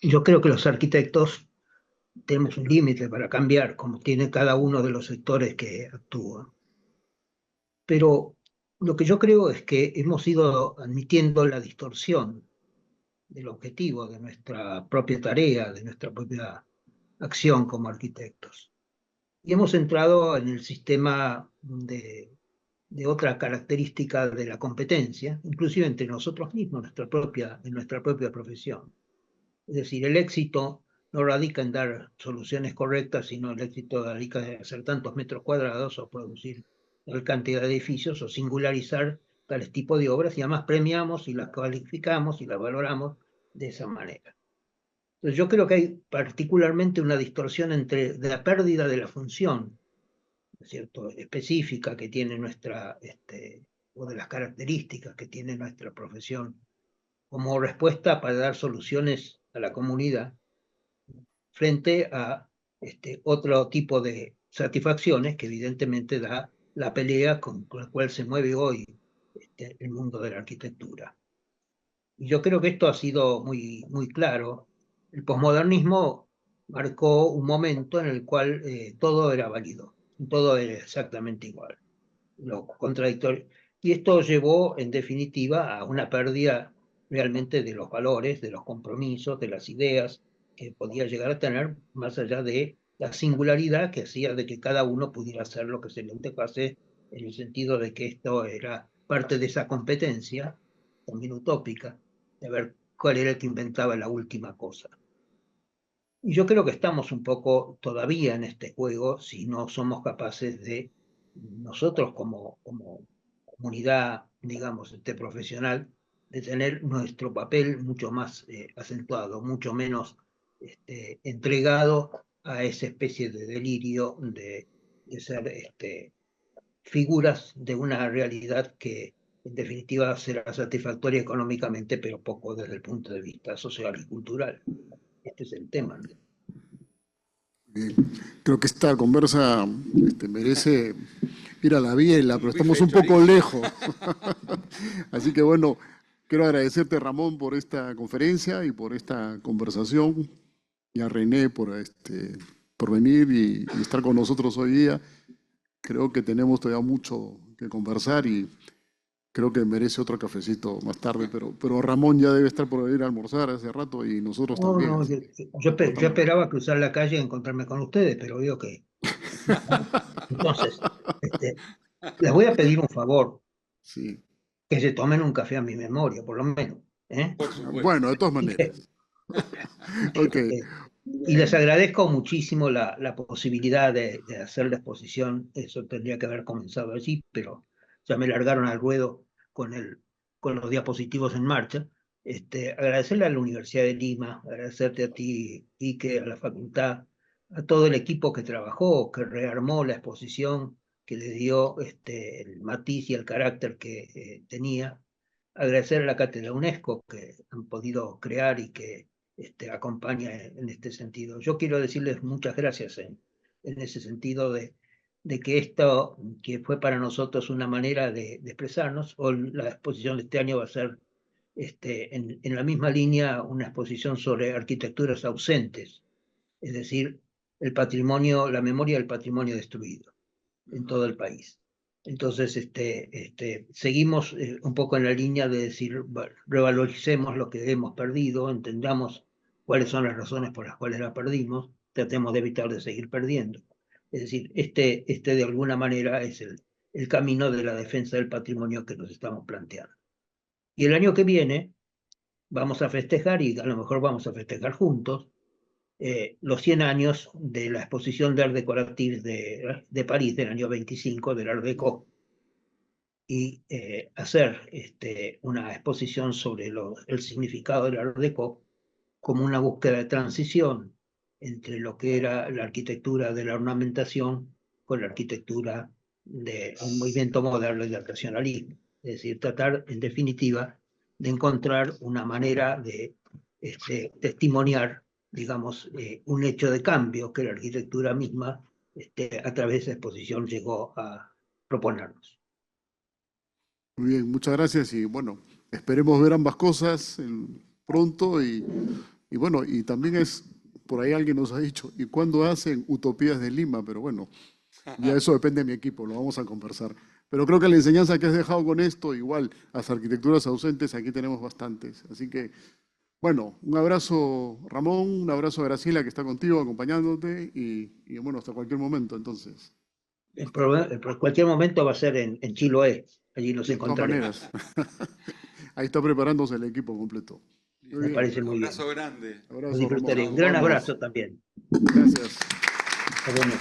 Yo creo que los arquitectos tenemos un límite para cambiar, como tiene cada uno de los sectores que actúan. Pero lo que yo creo es que hemos ido admitiendo la distorsión del objetivo de nuestra propia tarea, de nuestra propia acción como arquitectos. Y hemos entrado en el sistema de otra característica de la competencia, inclusive entre nosotros mismos, en nuestra propia profesión. Es decir, el éxito no radica en dar soluciones correctas, sino el éxito radica en hacer tantos metros cuadrados o producir tal cantidad de edificios o singularizar tales tipos de obras, y además premiamos y las calificamos y las valoramos de esa manera. Entonces yo creo que hay particularmente una distorsión entre la pérdida de la función, ¿cierto?, específica que tiene o de las características que tiene nuestra profesión como respuesta para dar soluciones a la comunidad, frente a otro tipo de satisfacciones que evidentemente da la pelea con la cual se mueve hoy el mundo de la arquitectura. Y yo creo que esto ha sido muy, muy claro. El posmodernismo marcó un momento en el cual todo era válido, todo era exactamente igual, lo contradictorio. Y esto llevó, en definitiva, a una pérdida realmente de los valores, de los compromisos, de las ideas que podía llegar a tener, más allá de la singularidad que hacía de que cada uno pudiera hacer lo que se le antojase, en el sentido de que esto era parte de esa competencia, también utópica, de ver cuál era el que inventaba la última cosa. Y yo creo que estamos un poco todavía en este juego si no somos capaces de, nosotros como comunidad, digamos, profesional, de tener nuestro papel mucho más acentuado, mucho menos entregado a esa especie de delirio de ser figuras de una realidad que en definitiva será satisfactoria económicamente, pero poco desde el punto de vista social y cultural. Este es el tema, ¿no? Bien. Creo que esta conversa merece ir a la biela, pero estamos un poco lejos. Así que bueno, quiero agradecerte, Ramón, por esta conferencia y por esta conversación, y a René por venir y estar con nosotros hoy día. Creo que tenemos todavía mucho que conversar y creo que merece otro cafecito más tarde, pero Ramón ya debe estar por ir a almorzar hace rato y nosotros No, también. no, Así yo que cortamos. esperaba cruzar la calle y encontrarme con ustedes, pero veo que no. Entonces, les voy a pedir un favor, Sí. que se tomen un café a mi memoria, por lo menos. ¿Eh? Por supuesto. Bueno, de todas Y que- maneras. y Ok. y les agradezco muchísimo la posibilidad de hacer la exposición. Eso tendría que haber comenzado allí, pero ya me largaron al ruedo con los diapositivos en marcha. Agradecerle a la Universidad de Lima, agradecerte a ti, Ike, a la facultad, a todo el equipo que trabajó, que rearmó la exposición, que le dio el matiz y el carácter que tenía. Agradecer a la Cátedra UNESCO que han podido crear y que acompaña en este sentido. Yo quiero decirles muchas gracias en ese sentido de que esto, que fue para nosotros una manera de expresarnos, o la exposición de este año va a ser en la misma línea una exposición sobre arquitecturas ausentes, es decir, el patrimonio, la memoria del patrimonio destruido en todo el país. Entonces, seguimos un poco en la línea de decir, revaloricemos lo que hemos perdido, entendamos cuáles son las razones por las cuales la perdimos, tratemos de evitar de seguir perdiendo. Es decir, de alguna manera es el camino de la defensa del patrimonio que nos estamos planteando. Y el año que viene vamos a festejar, y a lo mejor vamos a festejar juntos, los 100 años de la exposición de Art Decoratif de París del año 25 del Art Deco, y hacer una exposición sobre el significado del Art Deco como una búsqueda de transición entre lo que era la arquitectura de la ornamentación con la arquitectura del movimiento moderno y del racionalismo. Es decir, tratar, en definitiva, de encontrar una manera de testimoniar, digamos, un hecho de cambio que la arquitectura misma, a través de esa exposición, llegó a proponernos. Muy bien, muchas gracias y bueno, esperemos ver ambas cosas pronto y bueno, y también por ahí alguien nos ha dicho, ¿y cuándo hacen Utopías de Lima? Pero bueno, ya eso depende de mi equipo, lo vamos a conversar. Pero creo que la enseñanza que has dejado con esto, igual, las arquitecturas ausentes, aquí tenemos bastantes. Así que, bueno, un abrazo Ramón, un abrazo a Graciela que está contigo, acompañándote y bueno, hasta cualquier momento entonces. Por cualquier momento va a ser en Chiloé, allí nos De todas encontraremos. maneras. Ahí está preparándose el equipo completo. Muy Me bien. parece Un muy bien. abrazo grande. Lo Abrazo, disfrutaré. Ramón. Un gran Nos vemos. abrazo también. Gracias. Nos vemos.